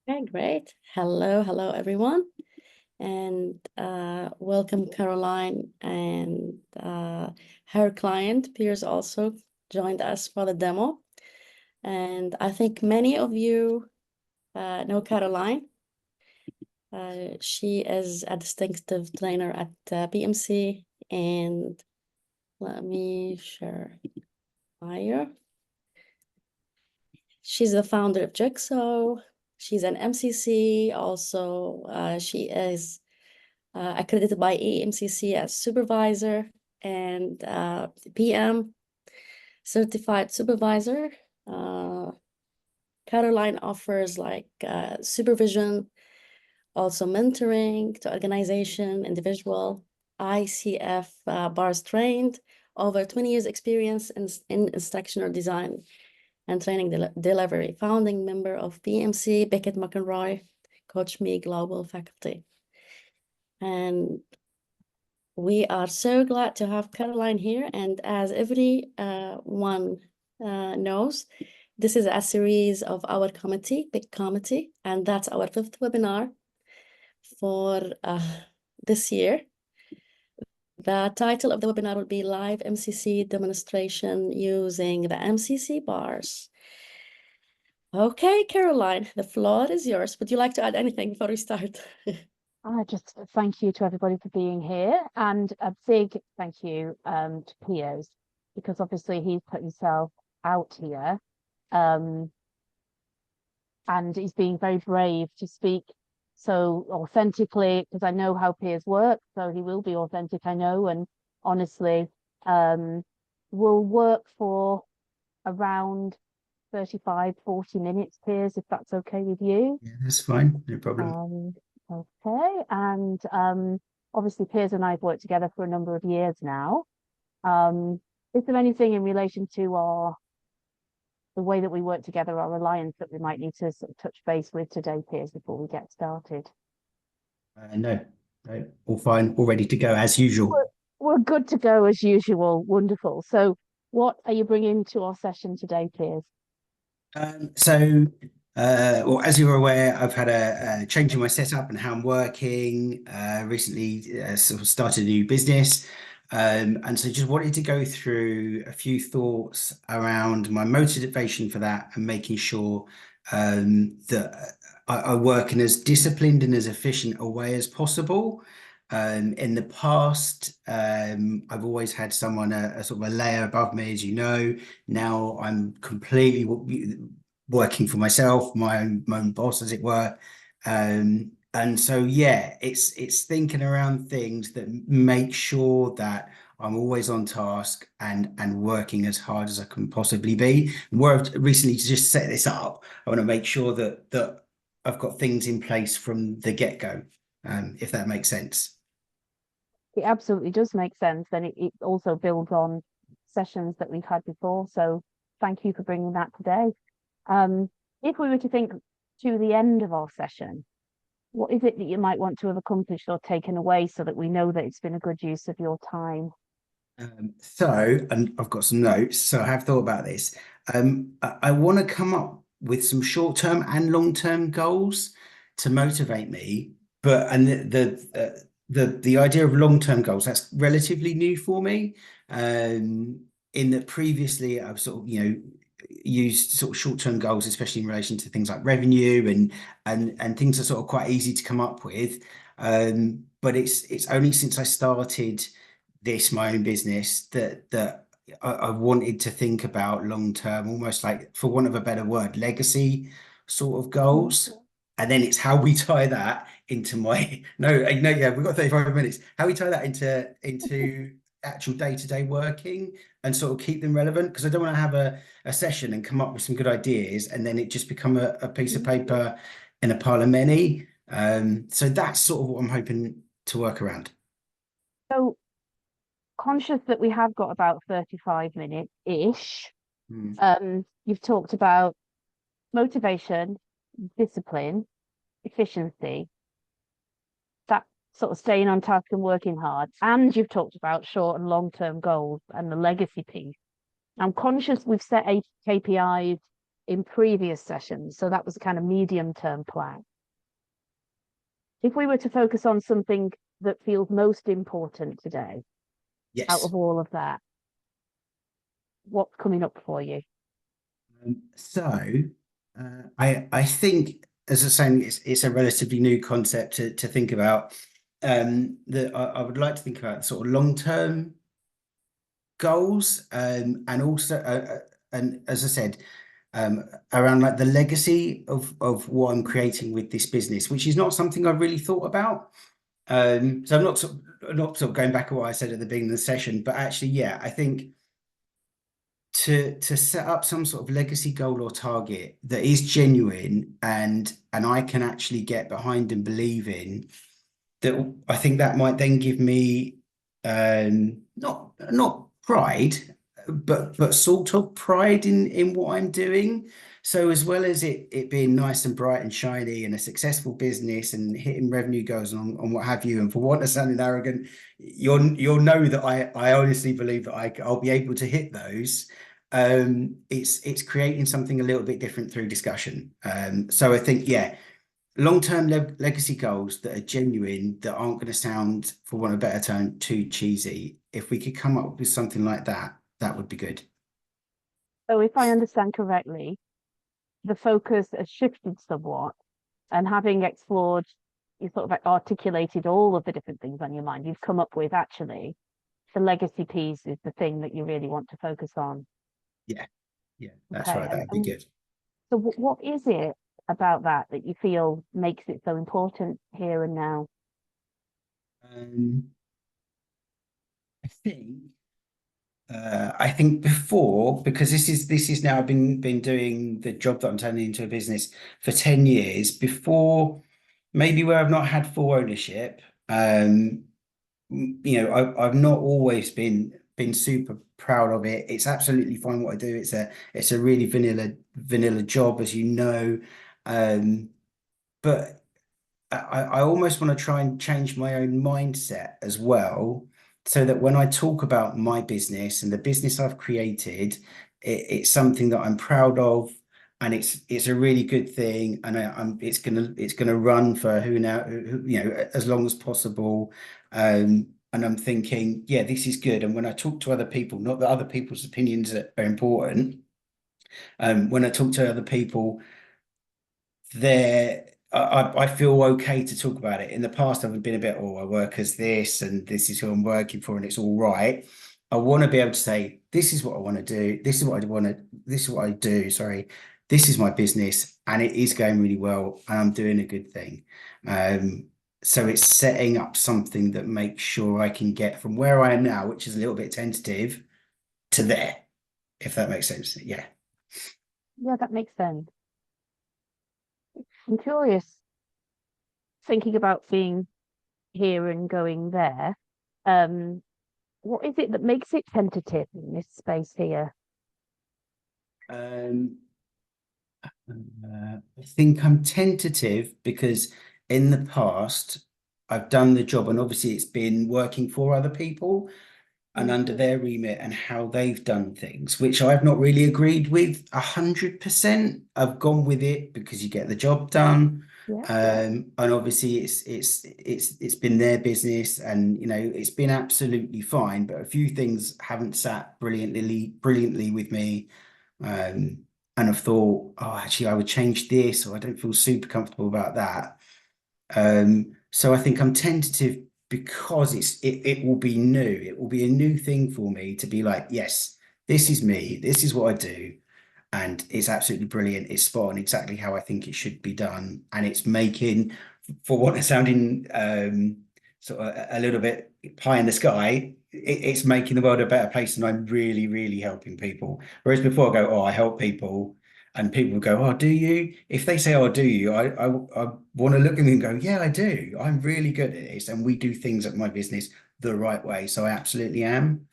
Okay, great. Hello, everyone. And welcome Caroline and her client, Piers, also joined us for the demo. And I think many of you know Caroline. She is a distinctive trainer at BMC. And let me share Maya. She's the founder of Jigsaw. She's an MCC. Also, she is accredited by MCC as supervisor and PM certified supervisor. Caroline offers like supervision, also mentoring to organization, individual, ICF bars trained, over 20 years experience in instructional design and training delivery, founding member of PMC, Beckett McEnroy, Coach Me Global Faculty. And we are so glad to have Caroline here. And as everyone knows, this is a series of our committee, big committee, and that's our 5th webinar for this year. The title of the webinar will be Live MCC Demonstration Using the MCC Bars. Okay, Caroline, the floor is yours. Would you like to add anything before we start? I just thank you to everybody for being here, and a big thank you to Piers, because obviously he's put himself out here, and he's being very brave to speak so authentically, because I know how Piers works, so he will be authentic, I know, and honestly will work for around 35-40 minutes, Piers, if that's okay with you. Yeah, that's fine, no problem. Okay, and obviously Piers and I have worked together for a number of years now. Is there anything in relation to the way that we work together, our alliance, that we might need to sort of touch base with today, Piers, before we get started? No, all fine, all ready to go as usual. We're good to go as usual. Wonderful. So what are you bringing to our session today, Piers? Well, as you're aware, I've had a change in my setup and how I'm working. Recently, sort of started a new business, and so just wanted to go through a few thoughts around my motivation for that and making sure that I work in as disciplined and as efficient a way as possible. In the past, I've always had someone a sort of a layer above me, as you know. Now I'm completely working for myself, my own boss, as it were. And so, yeah, it's thinking around things that make sure that I'm always on task and working as hard as I can possibly be. Where I've recently to just set this up, I want to make sure that I've got things in place from the get-go, if that makes sense. It absolutely does make sense, and it also builds on sessions that we've had before. So thank you for bringing that today. If we were to think to the end of our session, what is it that you might want to have accomplished or taken away so that we know that it's been a good use of your time? And I've got some notes, so I have thought about this. I want to come up with some short-term and long-term goals to motivate me, the idea of long-term goals, that's relatively new for me. In that previously I've sort of, used sort of short-term goals, especially in relation to things like revenue and things that are sort of quite easy to come up with. But it's only since I started my own business that I wanted to think about long-term, almost like, for want of a better word, legacy sort of goals. And then it's how we tie that into my yeah, we've got 35 minutes. How we tie that into actual day-to-day working and sort of keep them relevant, because I don't want to have a session and come up with some good ideas and then it just become a piece of paper in a pile of many. So that's sort of what I'm hoping to work around. So, conscious that we have got about 35 minutes-ish, you've talked about motivation, discipline, efficiency, that sort of staying on task and working hard, and you've talked about short and long-term goals and the legacy piece. I'm conscious we've set KPIs in previous sessions. So that was a kind of medium-term plan. If we were to focus on something that feels most important today, out Yes. of all of that, what's coming up for you? I think, as I was saying, it's a relatively new concept to think about. That I would like to think about sort of long-term goals, and also and as I said, around like the legacy of what I'm creating with this business, which is not something I've really thought about. So I'm not sort of going back to what I said at the beginning of the session, but actually, yeah, I think to set up some sort of legacy goal or target that is genuine and I can actually get behind and believe in, that I think that might then give me not pride, but sort of pride in what I'm doing. So as well as it being nice and bright and shiny and a successful business and hitting revenue goals on what have you, and for want of sounding arrogant, you'll know that I honestly believe that I'll be able to hit those. It's creating something a little bit different through discussion. So I think, yeah, long-term legacy goals that are genuine, that aren't going to sound, for want of a better term, too cheesy. If we could come up with something like that, that would be good. So if I understand correctly, the focus has shifted somewhat, and having explored, you sort of like articulated all of the different things on your mind, you've come up with actually the legacy piece is the thing that you really want to focus on. Yeah, that's Okay, right. That'd be good. so what is it about that you feel makes it so important here and now? I think I think before, because this is now I've been doing the job that I'm turning into a business for 10 years. Before, maybe where I've not had full ownership, I've not always been super proud of it. It's absolutely fine what I do. It's a really vanilla job, as you know. But I almost want to try and change my own mindset as well, so that when I talk about my business and the business I've created, it's something that I'm proud of, and it's a really good thing, and it's gonna run for as long as possible. And I'm thinking, yeah, this is good. And when I talk to other people, not that other people's opinions are important, when I talk to other people, I feel okay to talk about it. In the past, I've been a bit, oh, I work as this, and this is who I'm working for, and it's all right. I want to be able to say, this is what I want to do. This is what I want to. This is what I do. Sorry, this is my business, and it is going really well, and I'm doing a good thing. So it's setting up something that makes sure I can get from where I am now, which is a little bit tentative, to there, if that makes sense. Yeah. Yeah, that makes sense. I'm curious, thinking about being here and going there, what is it that makes it tentative in this space here? I think I'm tentative because in the past I've done the job, and obviously it's been working for other people and under their remit and how they've done things, which I've not really agreed with 100%. I've gone with it because you get the job done. Yeah. And obviously it's been their business, and it's been absolutely fine, but a few things haven't sat brilliantly with me. And I've thought, oh, actually, I would change this, or I don't feel super comfortable about that. So I think I'm tentative because it will be new. It will be a new thing for me to be like, yes, this is me. This is what I do, and it's absolutely brilliant. It's spot on exactly how I think it should be done, and it's making, for what is sounding sort of a little bit pie in the sky, it's making the world a better place, and I'm really, really helping people. Whereas before I go, oh, I help people, and people go, oh, do you? If they say, oh, do you? I want to look at them and go, yeah, I do. I'm really good at this, and we do things at my business the right way. So I absolutely am.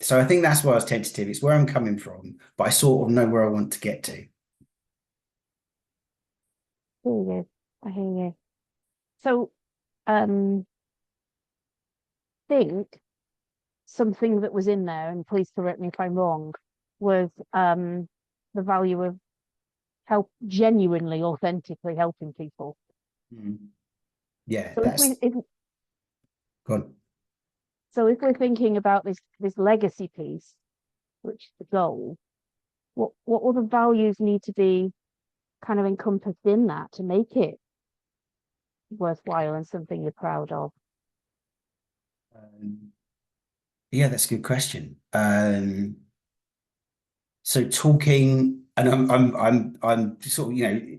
So I think that's why I was tentative. It's where I'm coming from, but I sort of know where I want to get to. Hear you. I hear you. So, um, think something that was in there, and please correct me if I'm wrong, was the value of genuinely, authentically helping people. Yeah, So that's good. so if we're thinking about this legacy piece, which is the goal, what other values need to be kind of encompassed in that to make it worthwhile and something you're proud of? Yeah, that's a good question. So talking, and I'm sort of,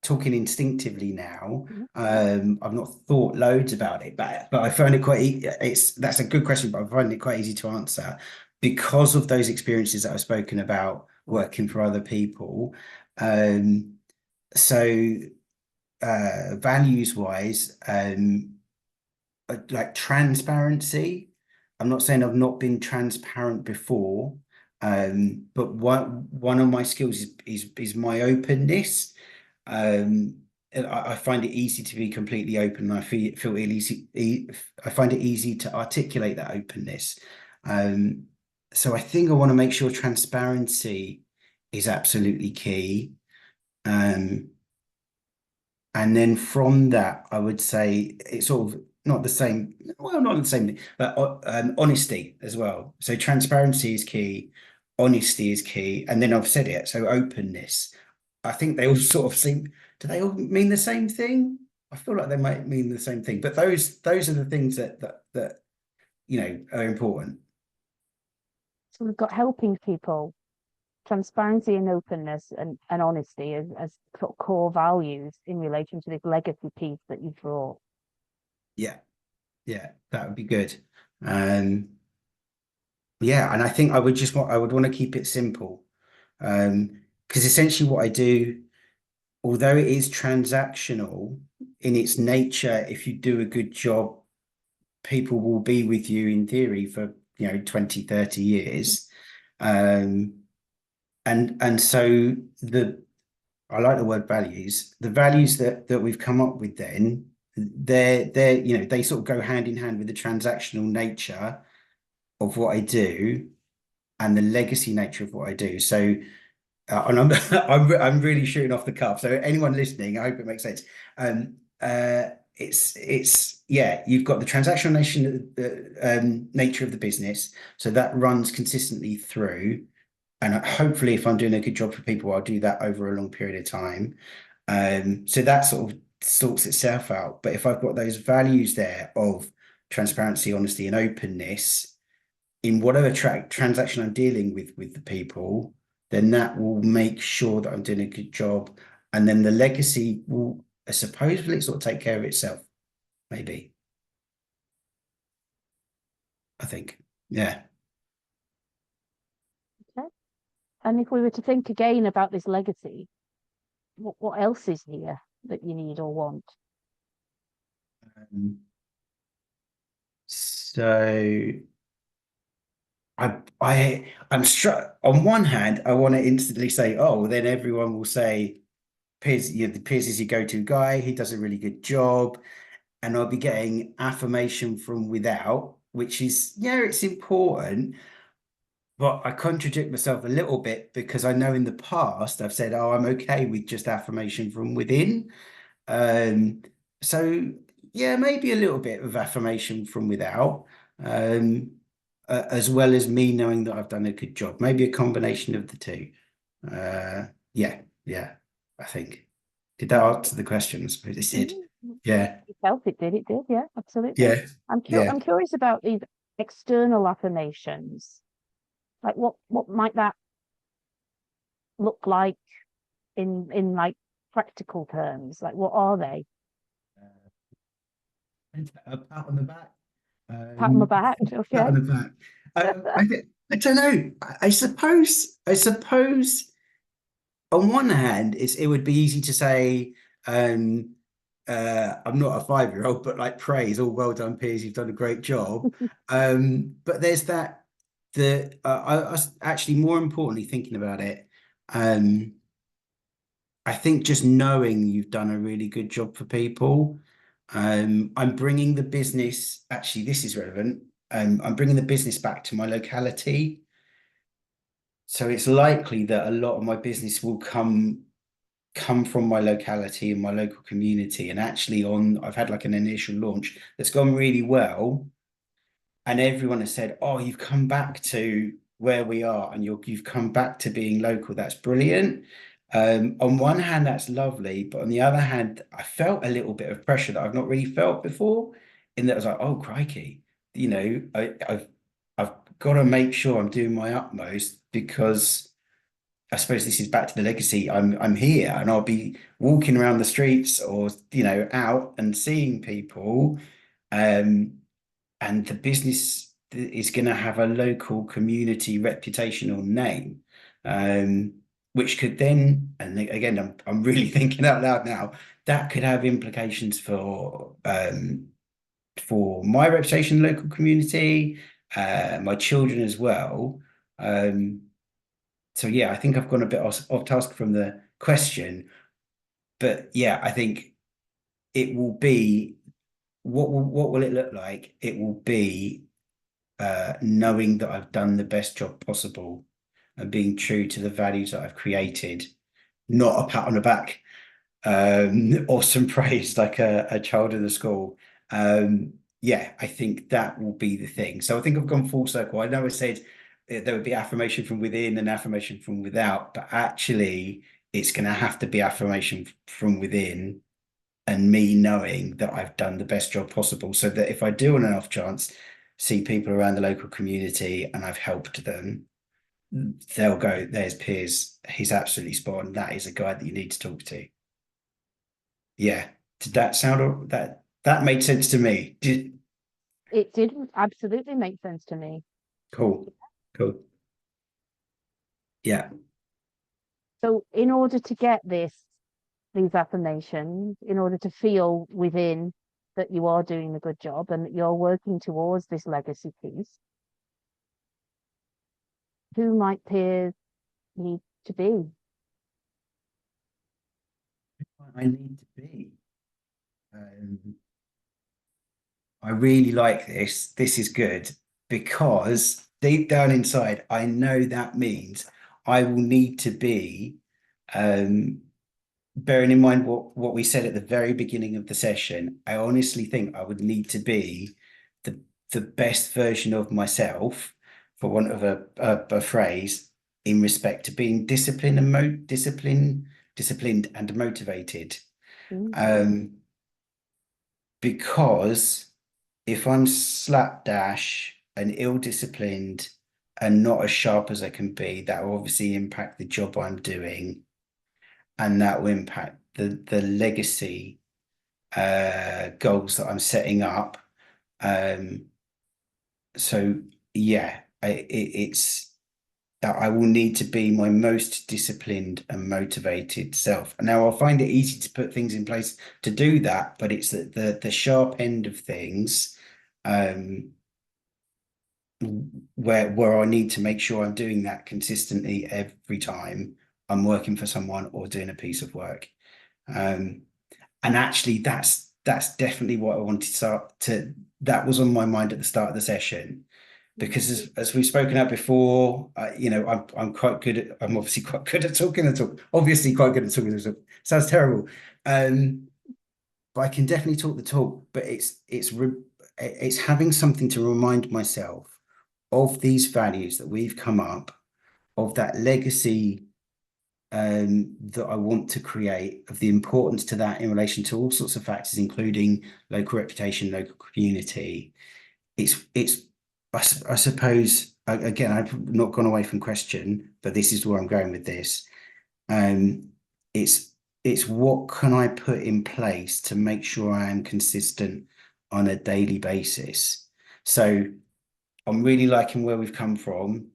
talking instinctively now. I've not thought loads about it, but I find it quite, that's a good question, but I find it quite easy to answer because of those experiences that I've spoken about working for other people. So values wise, like transparency. I'm not saying I've not been transparent before, but one of my skills is my openness. I find it easy to be completely open. I feel I find it easy to articulate that openness. So I think I want to make sure transparency is absolutely key. And then from that, I would say it's sort of not the same, well, not the same thing, but honesty as well. So transparency is key, honesty is key, and then I've said it, so openness. I think they all sort of seem, do they all mean the same thing? I feel like they might mean the same thing, but those are the things that are important. So we've got helping people, transparency and openness and honesty as sort of core values in relation to this legacy piece that you've brought. Yeah, that would be good. Yeah, and I think I would want to keep it simple. Because essentially what I do, although it is transactional in its nature, if you do a good job, people will be with you in theory for 20, 30 years. And so I like the word values. The values that we've come up with then, they sort of go hand in hand with the transactional nature of what I do and the legacy nature of what I do. So and I'm really shooting off the cuff. So anyone listening, I hope it makes sense. It's yeah, you've got the transactional nature of the business, so that runs consistently through. And hopefully, if I'm doing a good job for people, I'll do that over a long period of time. So that sort of sorts itself out. But if I've got those values there of transparency, honesty, and openness in whatever transaction I'm dealing with the people, then that will make sure that I'm doing a good job. And then the legacy will supposedly sort of take care of itself, maybe. I think. Yeah. Okay. And if we were to think again about this legacy, what else is here that you need or want? So I'm struck on one hand, I want to instantly say, oh, then everyone will say Piers, Piers is your go-to guy, he does a really good job. And I'll be getting affirmation from without, which is, yeah, it's important. But I contradict myself a little bit because I know in the past I've said, oh, I'm okay with just affirmation from within. So yeah, maybe a little bit of affirmation from without, as well as me knowing that I've done a good job. Maybe a combination of the two. Yeah, I think. Did that answer the question? I suppose it did. Yeah. You felt it did, yeah, absolutely. Yeah. I'm curious about these external affirmations. Like what might that look like in like practical terms? Like what are they? A pat on the back. Pat on the back, okay. Pat on the back. I don't know. I suppose on one hand, it would be easy to say, I'm not a 5-year-old, but like praise, all well done, Piers, you've done a great job. But there's that I was actually more importantly thinking about it. I think just knowing you've done a really good job for people. I'm bringing the business, actually, this is relevant. I'm bringing the business back to my locality. So it's likely that a lot of my business will come come from my locality and my local community. And actually I've had like an initial launch that's gone really well. And everyone has said, oh, you've come back to where we are and you've come back to being local. That's brilliant. On one hand, that's lovely. But on the other hand, I felt a little bit of pressure that I've not really felt before. In that I was like, oh, crikey, I've got to make sure I'm doing my utmost, because I suppose this is back to the legacy. I'm here and I'll be walking around the streets or, out and seeing people. And the business is going to have a local community reputational name, which could then, and again, I'm really thinking out loud now, that could have implications for my reputation in the local community, my children as well. So yeah, I think I've gone a bit off task from the question, but yeah, I think it will be, what will it look like? It will be knowing that I've done the best job possible and being true to the values that I've created, not a pat on the back or some praise like a child in the school. Yeah, I think that will be the thing. So I think I've gone full circle. I know I said there would be affirmation from within and affirmation from without, but actually it's going to have to be affirmation from within, and me knowing that I've done the best job possible, so that if I do on an off chance see people around the local community and I've helped them, they'll go, there's Piers, he's absolutely spot on. That is a guy that you need to talk to. Yeah. Did that sound, that made sense to me? It did absolutely make sense to me. Cool. Yeah. So in order to get these affirmations, in order to feel within that you are doing a good job and that you're working towards this legacy piece, who might Piers need to be? I need to be. I really like this. This is good, because deep down inside, I know that means I will need to be, bearing in mind what we said at the very beginning of the session, I honestly think I would need to be the best version of myself, for want of a phrase, in respect to being disciplined and motivated. Because if I'm slapdash and ill-disciplined and not as sharp as I can be, that will obviously impact the job I'm doing, and that will impact the legacy goals that I'm setting up. So yeah, I will need to be my most disciplined and motivated self. Now, I'll find it easy to put things in place to do that, but it's the sharp end of things, where I need to make sure I'm doing that consistently every time I'm working for someone or doing a piece of work. And actually, that's definitely what I wanted that was on my mind at the start of the session. Because as we've spoken about before, I'm obviously quite good at talking the talk. Obviously, quite good at talking the talk. Sounds terrible, but I can definitely talk the talk. But it's having something to remind myself of these values that we've come up, of that legacy that I want to create, of the importance to that in relation to all sorts of factors, including local reputation, local community. I suppose, again, I've not gone away from question, but this is where I'm going with this. It's what can I put in place to make sure I am consistent on a daily basis. So I'm really liking where we've come from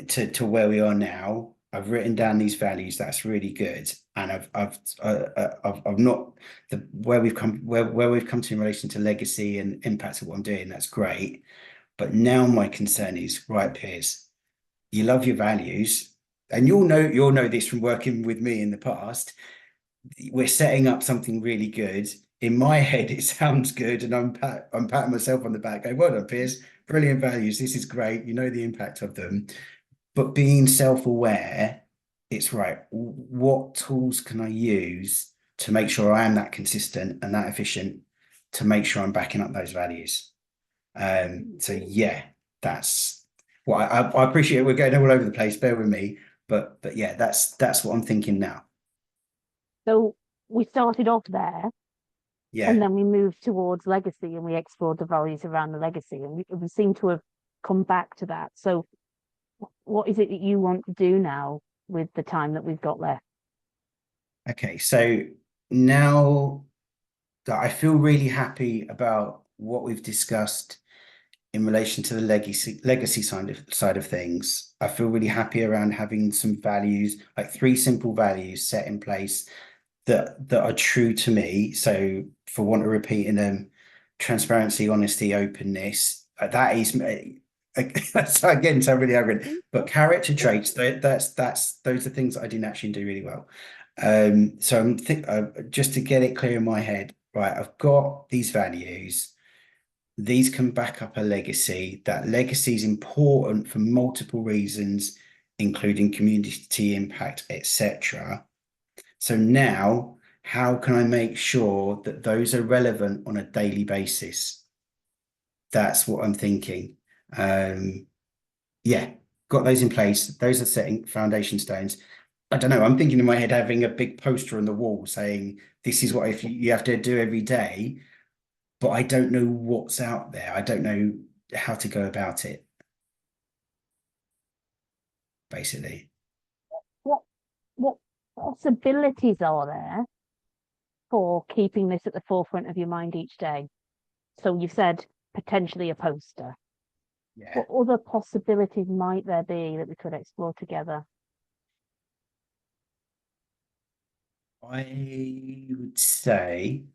to where we are now. I've written down these values. That's really good, and I've not where we've come to in relation to legacy and impact of what I'm doing. That's great. But now my concern is, right, Piers, you love your values, and you'll know this from working with me in the past. We're setting up something really good. In my head, it sounds good, and I'm patting myself on the back, going, well done, Piers, brilliant values. This is great. You know the impact of them. But being self-aware it's right. What tools can I use to make sure I am that consistent and that efficient to make sure I'm backing up those values? So yeah, that's well, I appreciate we're going all over the place. Bear with me, but yeah, that's what I'm thinking now. So we started off there, and Yeah. then we moved towards legacy, and we explored the values around the legacy, and we seem to have come back to that. So what is it that you want to do now with the time that we've got left? Okay. So now that I feel really happy about what we've discussed in relation to the legacy side of things, I feel really happy around having some values, like 3 simple values set in place that are true to me. So for want of repeating them, transparency, honesty, openness. That is so again, so really arrogant. But character traits, those are things that I didn't actually do really well. So just to get it clear in my head, right? I've got these values. These can back up a legacy. That legacy is important for multiple reasons, including community impact, etc. So now, how can I make sure that those are relevant on a daily basis? That's what I'm thinking. Yeah, got those in place. Those are setting foundation stones. I don't know. I'm thinking in my head having a big poster on the wall saying this is what if you have to do every day, but I don't know what's out there. I don't know how to go about it, basically. What what possibilities are there for keeping this at the forefront of your mind each day? So you've said potentially a poster. Yeah. What other possibilities might there be that we could explore together? I would say,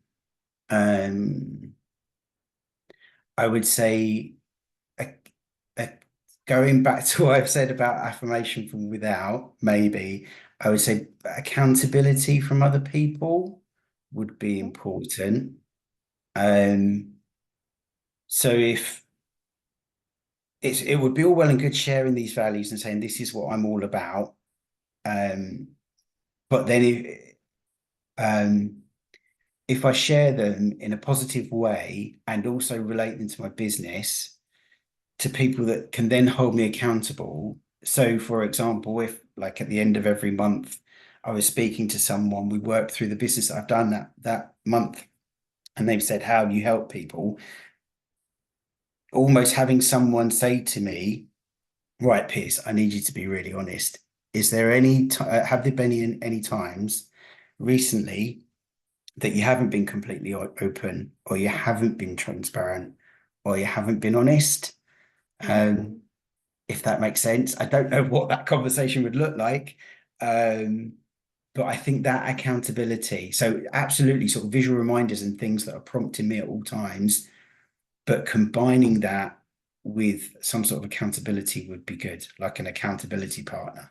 um, I would say a, a, going back to what I've said about affirmation from without, maybe I would say accountability from other people would be important. Um, so if it would be all well and good sharing these values and saying this is what I'm all about. But then if I share them in a positive way and also relate them to my business, to people that can then hold me accountable. So, for example, if like at the end of every month, I was speaking to someone, we worked through the business that I've done that month, and they've said how you help people. Almost having someone say to me, "Right, Piers, I need you to be really honest. Is there have there been any times recently that you haven't been completely open, or you haven't been transparent, or you haven't been honest?" If that makes sense. I don't know what that conversation would look like. But I think that accountability, so absolutely sort of visual reminders and things that are prompting me at all times, but combining that with some sort of accountability would be good, like an accountability partner.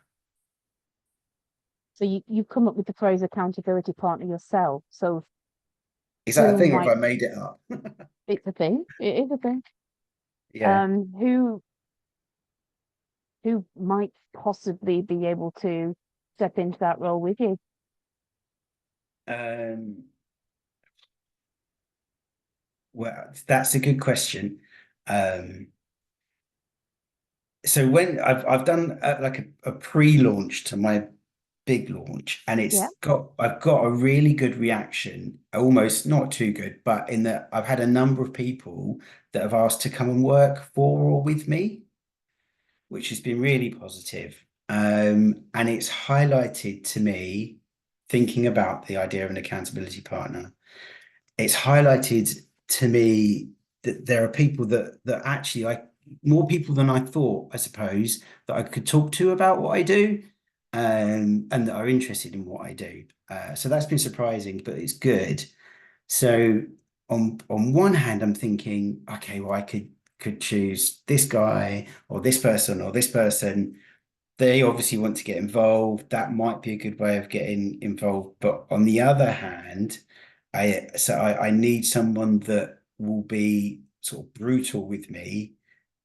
So you come up with the phrase accountability partner yourself. So Is that a who thing or have might, I made it up? it's a thing. It is a thing. Yeah. Who might possibly be able to step into that role with you? Um, well, that's a good question. So when I've done like a pre-launch to my big launch, and Yeah. I've got a really good reaction, almost not too good, but in that I've had a number of people that have asked to come and work for or with me, which has been really positive. And it's highlighted to me, thinking about the idea of an accountability partner, it's highlighted to me that there are people that actually more people than I thought, I suppose, that I could talk to about what I do, and that are interested in what I do. So that's been surprising, but it's good. So on one hand, I'm thinking, okay, well, I could choose this guy or this person or this person. They obviously want to get involved. That might be a good way of getting involved. But on the other hand, I need someone that will be sort of brutal with me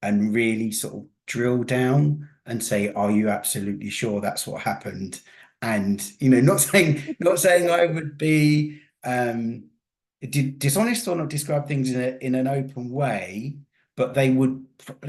and really sort of drill down and say, are you absolutely sure that's what happened? And, not saying I would be dishonest or not describe things in an open way, but they would,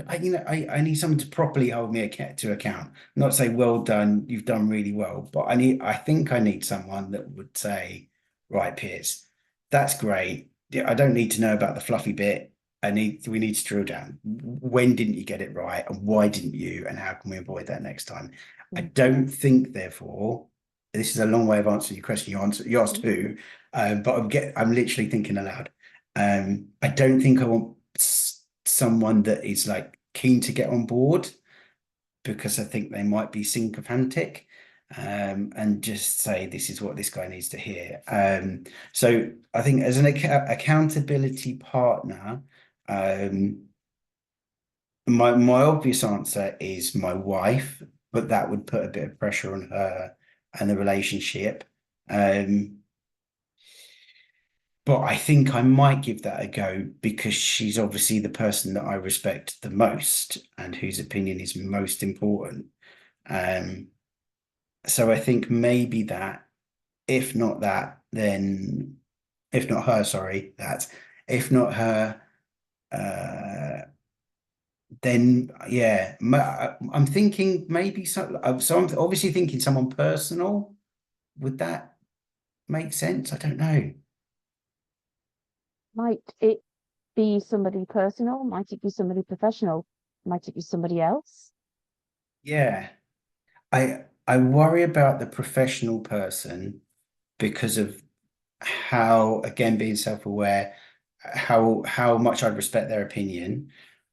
I need someone to properly hold me to account, not say, well done, you've done really well, but I think I need someone that would say, right, Piers, that's great. I don't need to know about the fluffy bit. We need to drill down. When didn't you get it right, and why didn't you, and how can we avoid that next time? I don't think, therefore, this is a long way of answering your question. You asked who, but I'm literally thinking aloud. I don't think I want someone that is like keen to get on board, because I think they might be sycophantic, and just say, this is what this guy needs to hear. So I think as an accountability partner, my obvious answer is my wife, but that would put a bit of pressure on her and the relationship. But I think I might give that a go, because she's obviously the person that I respect the most and whose opinion is most important. So I think maybe that, if not that, then if not her, sorry, that if not her, then yeah, I'm thinking maybe so I'm obviously thinking someone personal. Would that make sense? I don't know. Might it be somebody personal? Might it be somebody professional? Might it be somebody else? Yeah, I worry about the professional person because of how, again, being self-aware, how much I'd respect their opinion.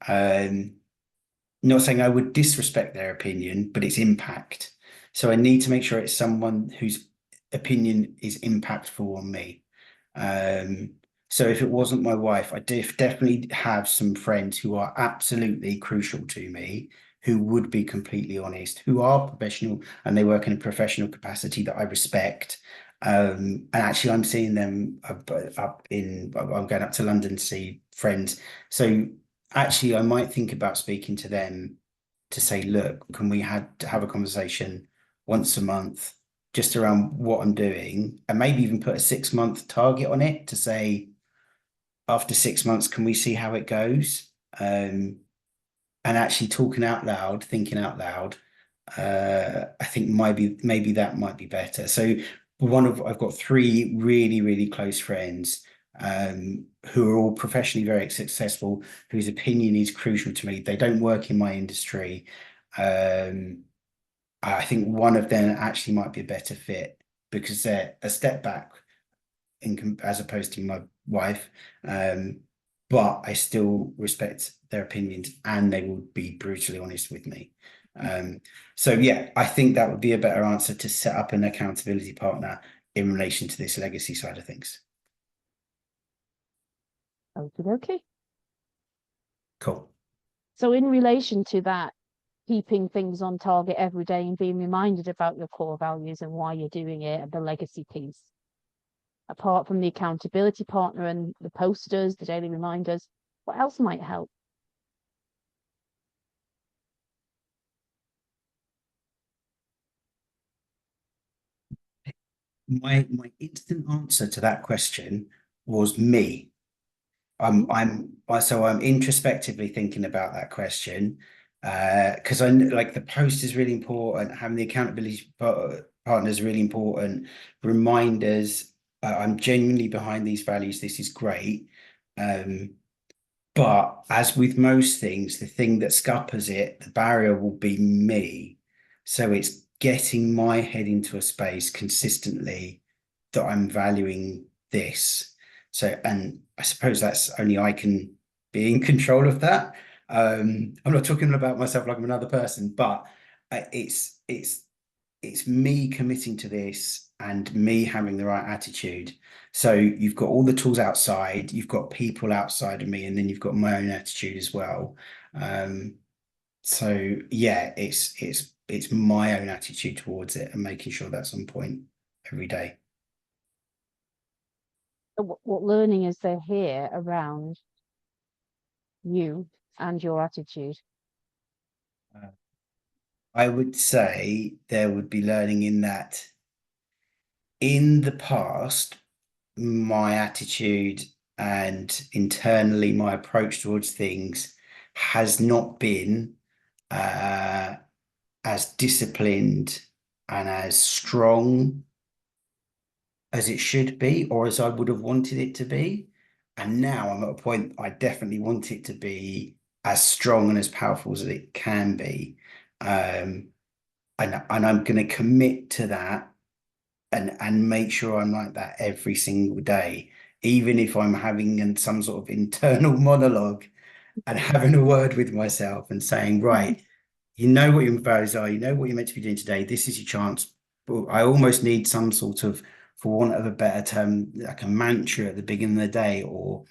Not saying I would disrespect their opinion, but its impact. So I need to make sure it's someone whose opinion is impactful on me. So if it wasn't my wife, I definitely have some friends who are absolutely crucial to me, who would be completely honest, who are professional, and they work in a professional capacity that I respect. And actually, I'm seeing them I'm going up to London to see friends. So actually, I might think about speaking to them to say, look, can we have a conversation once a month just around what I'm doing, and maybe even put a 6-month target on it to say, after 6 months, can we see how it goes? And actually talking out loud, thinking out loud, I think maybe that might be better. So I've got 3 really, really close friends, who are all professionally very successful, whose opinion is crucial to me. They don't work in my industry. I think one of them actually might be a better fit, because they're a step back as opposed to my wife. But I still respect their opinions, and they will be brutally honest with me. So yeah, I think that would be a better answer, to set up an accountability partner in relation to this legacy side of things. Okay. Cool. So in relation to that, keeping things on target every day and being reminded about your core values and why you're doing it, and the legacy piece, apart from the accountability partner and the posters, the daily reminders, what else might help? My instant answer to that question was me. I'm introspectively thinking about that question, because I like the post is really important, having the accountability partner is really important. Reminders, I'm genuinely behind these values. This is great. But as with most things, the thing that scuppers it, the barrier will be me. So it's getting my head into a space consistently that I'm valuing this. So, and I suppose that's only I can be in control of that. I'm not talking about myself like I'm another person, but it's me committing to this and me having the right attitude. So you've got all the tools outside, you've got people outside of me, and then you've got my own attitude as well. So yeah, it's my own attitude towards it and making sure that's on point every day. What learning is there here around you and your attitude? I would say there would be learning in that in the past, my attitude and internally my approach towards things has not been as disciplined and as strong as it should be, or as I would have wanted it to be. And now I'm at a point I definitely want it to be as strong and as powerful as it can be. And I'm going to commit to that and make sure I'm like that every single day, even if I'm having some sort of internal monologue and having a word with myself and saying, right, you know what your values are, you know what you're meant to be doing today. This is your chance. But I almost need some sort of, for want of a better term, like a mantra at the beginning of the day, or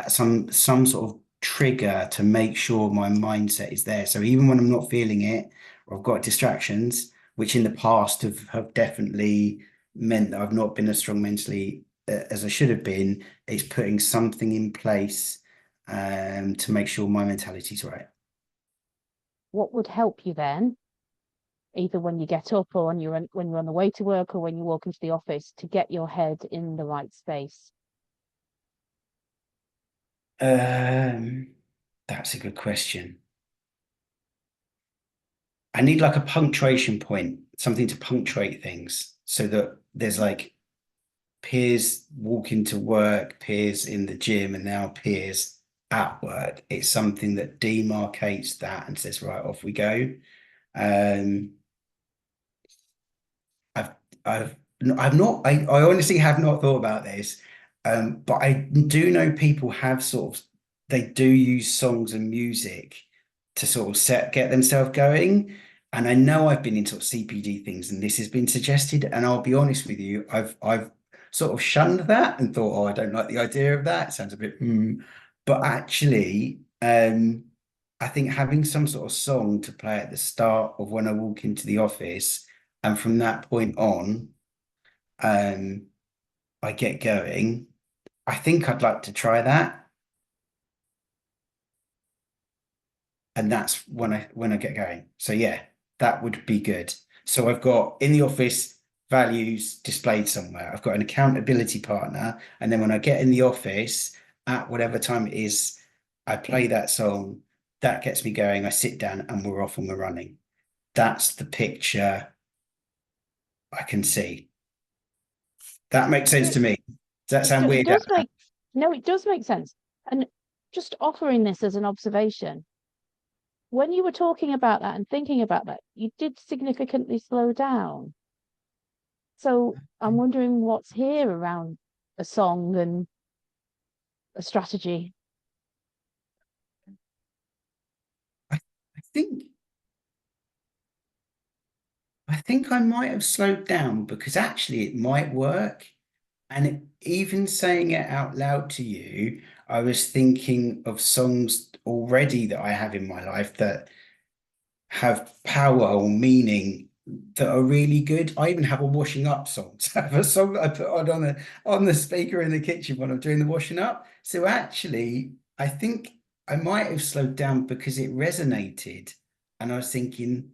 some sort of trigger to make sure my mindset is there. So even when I'm not feeling it, or I've got distractions, which in the past have definitely meant that I've not been as strong mentally as I should have been, it's putting something in place to make sure my mentality's right. What would help you then, either when you get up or when you're on the way to work or when you walk into the office, to get your head in the right space? That's a good question. I need like a punctuation point, something to punctuate things so that there's like peers walking to work, peers in the gym, and now peers at work. It's something that demarcates that and says, right, off we go. Um, I've I've not I honestly have not thought about this. But I do know people have sort of they do use songs and music to sort of get themselves going. And I know I've been in sort of CPD things and this has been suggested. And I'll be honest with you, I've sort of shunned that and thought, oh, I don't like the idea of that. It sounds a bit But actually, I think having some sort of song to play at the start of when I walk into the office, and from that point on, um, I get going. I think I'd like to try that, and that's when I get going. So yeah, that would be good. So I've got in the office values displayed somewhere. I've got an accountability partner, and then when I get in the office at whatever time it is, I play that song. That gets me going. I sit down, and we're off and we're running. That's the picture I can see. That makes sense to me. Does that sound It weird? does make no, it does make sense. And just offering this as an observation, when you were talking about that and thinking about that, you did significantly slow down. So I'm wondering what's here around a song and a strategy. I think I think I might have slowed down because actually it might work. And even saying it out loud to you, I was thinking of songs already that I have in my life that have power or meaning that are really good. I even have a washing up song. So I have a song that I put on the speaker in the kitchen when I'm doing the washing up. So actually, I think I might have slowed down because it resonated. And I was thinking,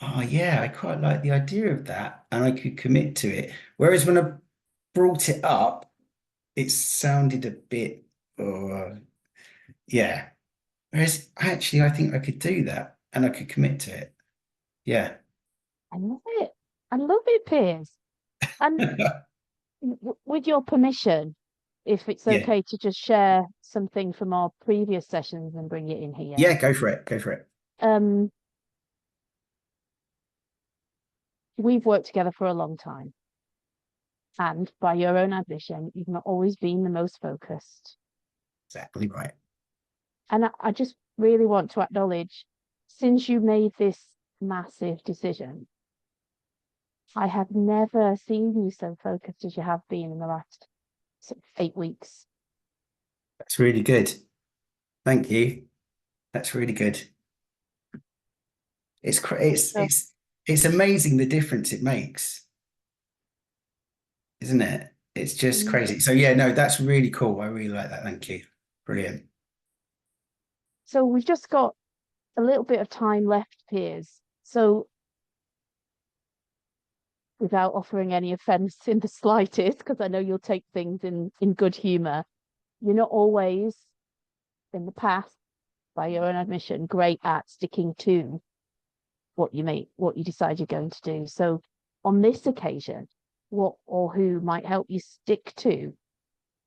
oh yeah, I quite like the idea of that, and I could commit to it. Whereas when I brought it up, it sounded a bit, yeah. Whereas actually, I think I could do that, and I could commit to it. Yeah. I love it. I love it, Piers. And with your permission, if it's Yeah. okay to just share something from our previous sessions and bring it in here. Yeah, go for it. Go for it. Um, we've worked together for a long time. And by your own admission, you've not always been the most focused. Exactly right. And I just really want to acknowledge, since you made this massive decision, I have never seen you so focused as you have been in the last 8 weeks. That's really good. Thank you. That's really good. It's So, it's amazing the difference it makes, isn't it? It's just mm, crazy. So yeah, no, that's really cool. I really like that. Thank you. Brilliant. so we've just got a little bit of time left, Piers. So without offering any offense in the slightest, because I know you'll take things in good humor, you're not always, in the past, by your own admission, great at sticking to what you decide you're going to do. So on this occasion, what or who might help you stick to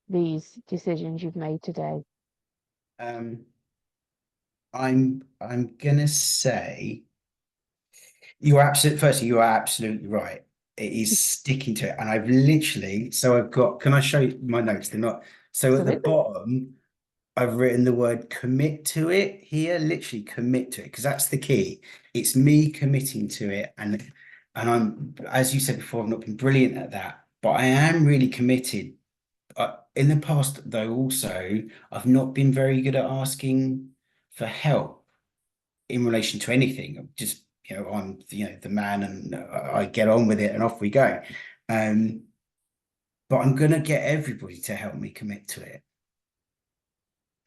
these decisions you've made today? I'm gonna say firstly, you are absolutely right. It is sticking to it. And I've got, can I show you my notes? They're not, so at the Absolutely. bottom, I've written the word commit to it here, literally commit to it, because that's the key. It's me committing to it. And I'm, as you said before, I've not been brilliant at that, but I am really committed. In the past, though, also, I've not been very good at asking for help in relation to anything. I'm just, I'm, the man, and I get on with it and off we go. But I'm going to get everybody to help me commit to it.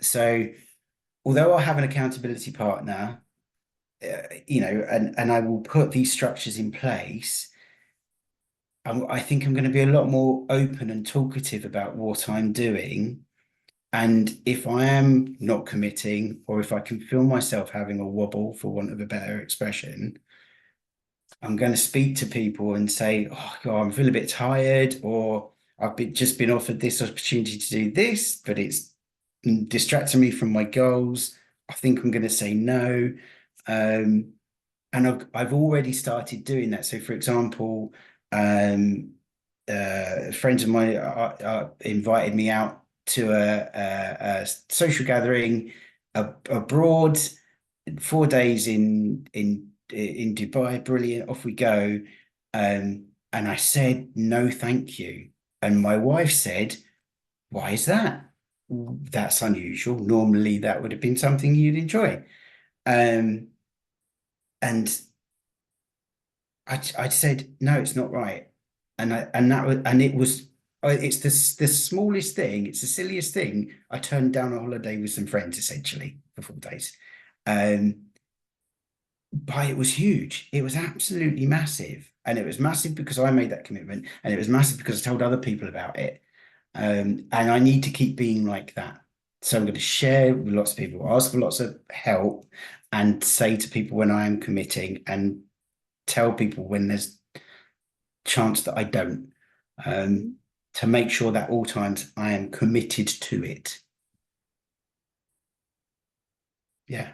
So although I have an accountability partner, and I will put these structures in place, I think I'm going to be a lot more open and talkative about what I'm doing. And if I am not committing, or if I can feel myself having a wobble, for want of a better expression, I'm going to speak to people and say, oh, God, I'm feeling a bit tired, or just been offered this opportunity to do this, but it's distracting me from my goals. I think I'm going to say no. And I've already started doing that. So, for example, friends of mine invited me out to a social gathering abroad, 4 days in Dubai. Brilliant, off we go. And I said no, thank you. And my wife said, "Why is that? That's unusual. Normally, that would have been something you'd enjoy." And I said, "No, it's not right." It's the smallest thing. It's the silliest thing. I turned down a holiday with some friends, essentially, for 4 days. But it was huge. It was absolutely massive. And it was massive because I made that commitment. And it was massive because I told other people about it. And I need to keep being like that. So I'm going to share with lots of people, ask for lots of help, and say to people when I am committing, and tell people when there's chance that I don't, to make sure that all times I am committed to it. Yeah.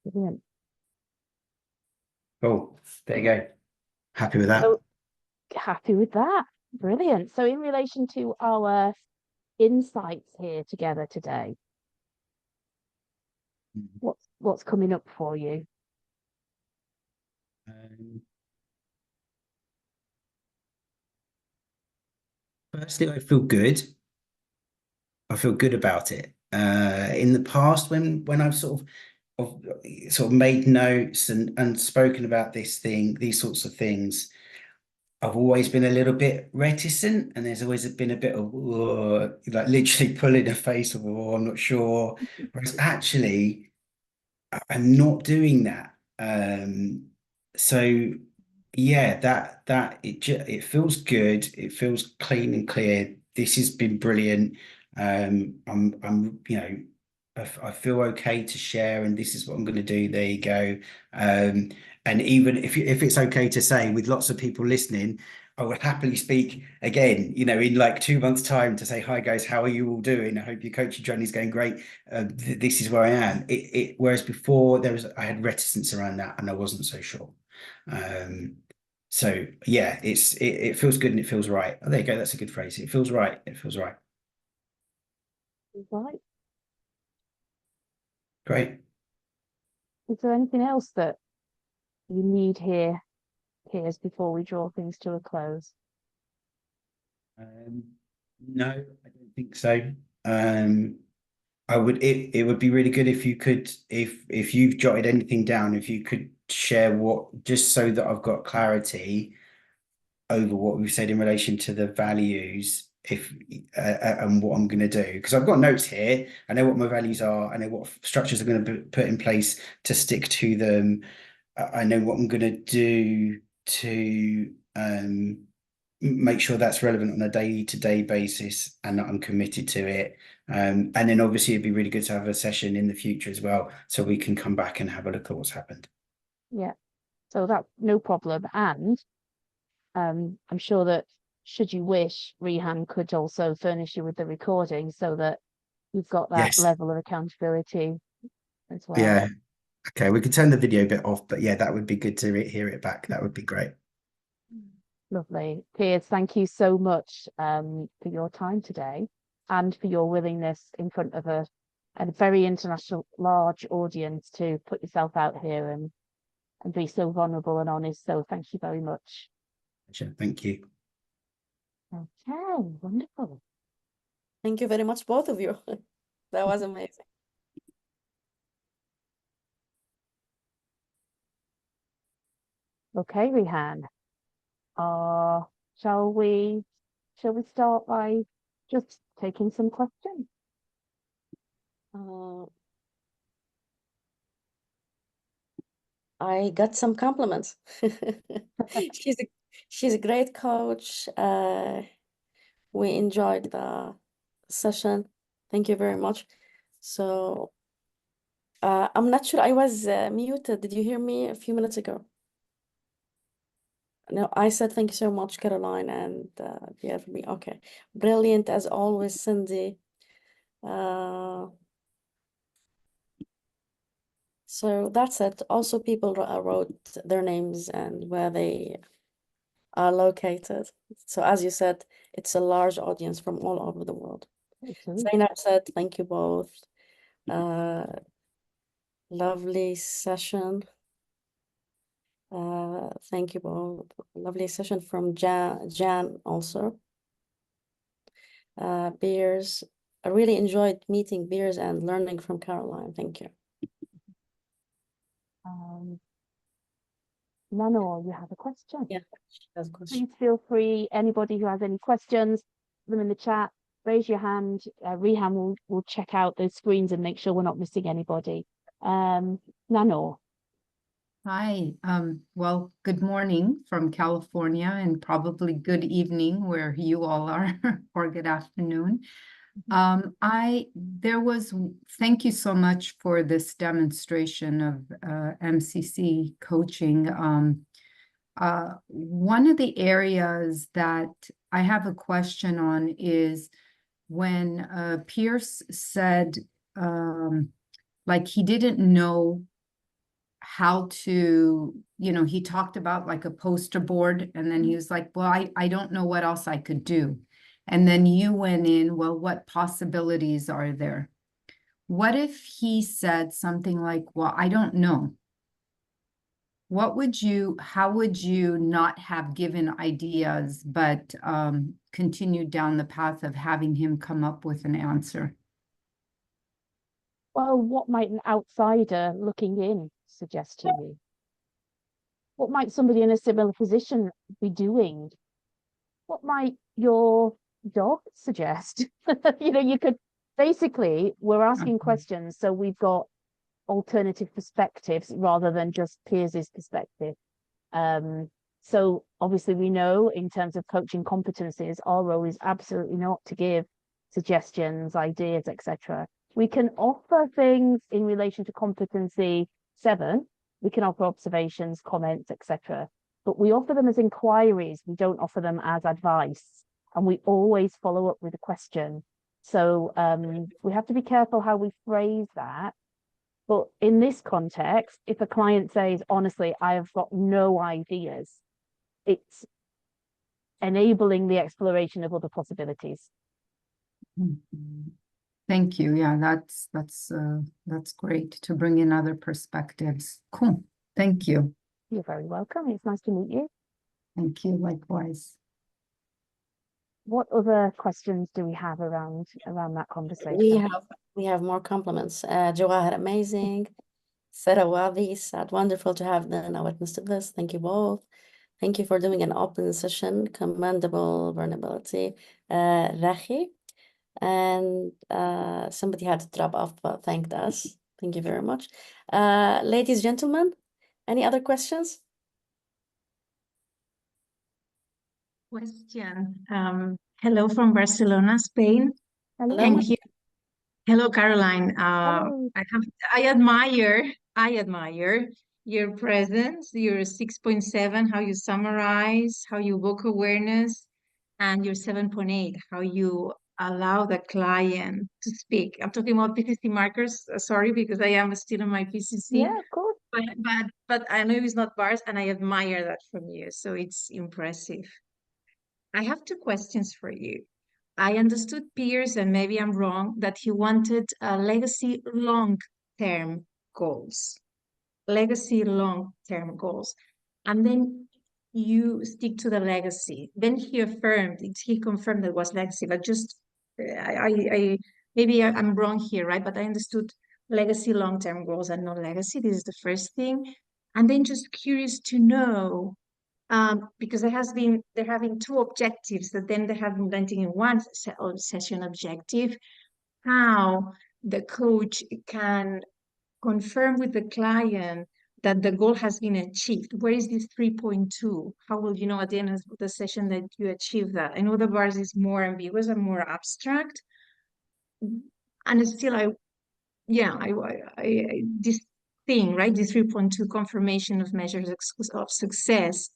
Brilliant. Cool. There you go. Happy with that. So happy with that. Brilliant. So in relation to our insights here together today, what's coming up for you? Firstly, I feel good. I feel good about it. In the past, when I've sort of made notes and spoken about these sorts of things, I've always been a little bit reticent, and there's always been a bit of like literally pulling a face of, oh, I'm not sure. Whereas actually, I'm not doing that. So yeah, it feels good. It feels clean and clear. This has been brilliant. I'm I feel okay to share, and this is what I'm going to do. There you go. And even if it's okay to say, with lots of people listening, I would happily speak again, in like 2 months' time, to say, hi guys, how are you all doing? I hope your coaching journey is going great. This is where I am. Whereas before I had reticence around that, and I wasn't so sure. So yeah, it feels good and it feels right. Oh, there you go. That's a good phrase. It feels right. It feels right. Right. Great. Is there anything else that you need here, Piers, before we draw things to a close? No, I don't think so. It would be really good if you could, if you've jotted anything down, if you could share just so that I've got clarity over what we've said in relation to the values, and what I'm going to do, because I've got notes here. I know what my values are. I know what structures I'm going to put in place to stick to them. I know what I'm going to do to make sure that's relevant on a day-to-day basis and that I'm committed to it. And then obviously it'd be really good to have a session in the future as well, so we can come back and have a look at what's happened. Yeah, so that's no problem. And I'm sure that should you wish, Rehan could also furnish you with the recording so that you've got that Yes. level of accountability as well. Yeah. Okay, we could turn the video bit off, but yeah, that would be good to hear it back. That would be great. Lovely. Piers, thank you so much for your time today and for your willingness in front of a very international, large audience to put yourself out here and be so vulnerable and honest. So thank you very much. Sure, thank you. Okay, wonderful. Thank you very much, both of you. That was amazing. Okay, Rehan. Shall we start by just taking some questions? I got some compliments. She's a great coach. We enjoyed the session. Thank you very much. So I'm not sure, I was muted. Did you hear me a few minutes ago? No, I said thank you so much, Caroline, and yeah, for me. Okay, brilliant as always, Cindy. So that's it. Also, people wrote their names and where they are located. So as you said, it's a large audience from all over the world. Zainab said, thank you both. Lovely session. Thank you both. Lovely session from Jan also. Beers. I really enjoyed meeting Beers and learning from Caroline. Thank you. Nano, you have a question? Yeah, she has a question. Please feel free. Anybody who has any questions, put them in the chat. Raise your hand. Rehan will check out those screens and make sure we're not missing anybody. Nano. Hi, well, good morning from California and probably good evening where you all are, or good afternoon. Thank you so much for this demonstration of MCC coaching. One of the areas that I have a question on is when Pierce said, like he didn't know how to, he talked about like a poster board, and then he was like, well, I don't know what else I could do. And then you went in, well, what possibilities are there? What if he said something like, well, I don't know. How would you not have given ideas, but continued down the path of having him come up with an answer? Well, what might an outsider looking in suggest to you? What might somebody in a similar position be doing? What might your dog suggest? You could basically, we're asking questions, so we've got alternative perspectives rather than just Piers's perspective. So obviously we know in terms of coaching competencies, our role is absolutely not to give suggestions, ideas, etc. We can offer things in relation to competency 7. We can offer observations, comments, etc. But we offer them as inquiries. We don't offer them as advice. And we always follow up with a question. So we have to be careful how we phrase that. But in this context, if a client says, honestly, I have got no ideas, it's enabling the exploration of other possibilities. Thank you. Yeah, that's great to bring in other perspectives. Cool. Thank you. You're very welcome. It's nice to meet you. Thank you. Likewise. What other questions do we have around that conversation? We have more compliments. Jawahar, amazing. Sarah Wadi said, wonderful to have the witness to this. Thank you both. Thank you for doing an open session. Commendable vulnerability. Rahi. And somebody had to drop off but thanked us. Thank you very much. Ladies, gentlemen, Any other questions? Question. Hello from Barcelona, Spain. Hello. Thank you. Hello, Caroline. Hello. I admire your presence, your 6.7, how you summarize, how you evoke awareness, and your 7.8, how you allow the client to speak. I'm talking about PCC markers. Sorry, because I am still in my PCC. Yeah, of course. But I know it's not bars, and I admire that from you. So it's impressive. I have two questions for you. I understood Pierce, and maybe I'm wrong, that he wanted legacy long-term goals. Legacy long-term goals. And then you stick to the legacy. Then he confirmed that it was legacy, but just, maybe I'm wrong here, right? But I understood legacy long-term goals and not legacy. This is the first thing. And then just curious to know, because they're having two objectives that then they have been blending in one session objective, how the coach can confirm with the client that the goal has been achieved. Where is this 3.2? How will you know at the end of the session that you achieve that? I know the bars is more ambiguous and more abstract, and still this thing, right? This 3.2 confirmation of measures of success.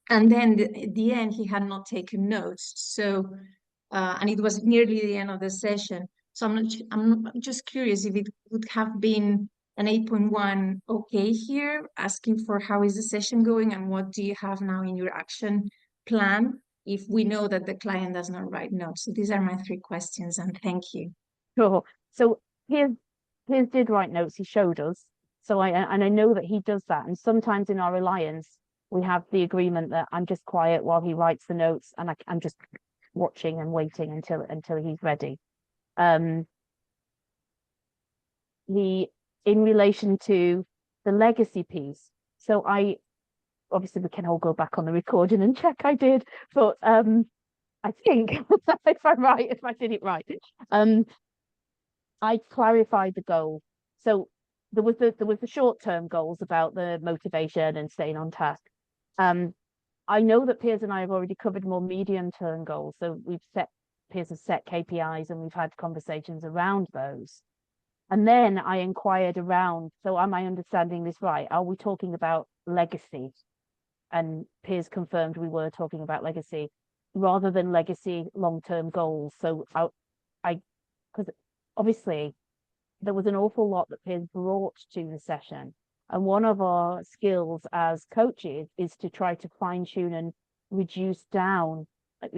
And then at the end, he had not taken notes. So, and it was nearly the end of the session. So I'm just curious if it would have been an 8.1 okay here, asking for how is the session going and what do you have now in your action plan if we know that the client does not write notes. So these are my three questions, and thank you. Sure. So Piers did write notes. He showed us. So I know that he does that. And sometimes in our alliance, we have the agreement that I'm just quiet while he writes the notes, and I'm just watching and waiting until he's ready. In relation to the legacy piece, so obviously we can all go back on the recording and check I did, but I think if I did it right, I clarified the goal. So there was the short-term goals about the motivation and staying on task. I know that Piers and I have already covered more medium-term goals. So Piers has set KPIs and we've had conversations around those. And then I inquired around, so am I understanding this right? Are we talking about legacy? And Piers confirmed we were talking about legacy rather than legacy long-term goals. So because obviously there was an awful lot that Piers brought to the session. And one of our skills as coaches is to try to fine tune and reduce down. Like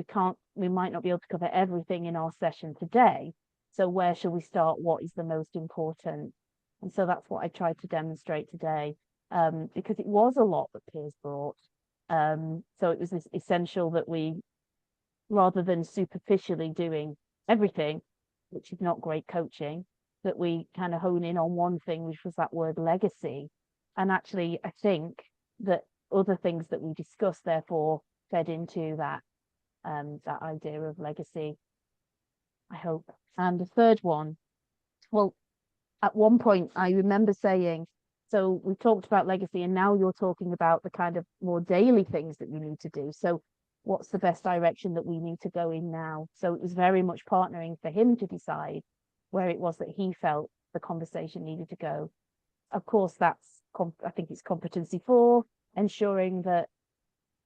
we might not be able to cover everything in our session today. So where shall we start? What is the most important? And so that's what I tried to demonstrate today, because it was a lot that Piers brought. So it was essential that we, rather than superficially doing everything, which is not great coaching, that we kind of hone in on one thing, which was that word legacy. And actually, I think that other things that we discussed, therefore, fed into that idea of legacy, I hope. And the third one, well, at one point, I remember saying, so we talked about legacy, and now you're talking about the kind of more daily things that we need to do. So what's the best direction that we need to go in now? So it was very much partnering for him to decide where it was that he felt the conversation needed to go. Of course, I think it's competency 4, ensuring that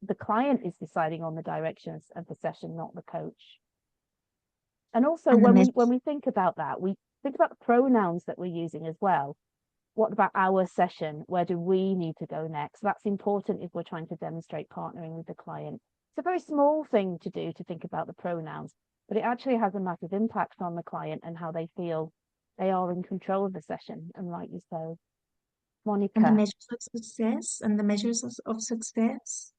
the client is deciding on the directions of the session, not the coach. And also when we think about that, we think about the pronouns that we're using as well. What about our session? Where do we need to go next? That's important if we're trying to demonstrate partnering with the client. It's a very small thing to do to think about the pronouns, but it actually has a massive impact on the client and how they feel they are in control of the session, and rightly so. Monica. And the measures of success of success.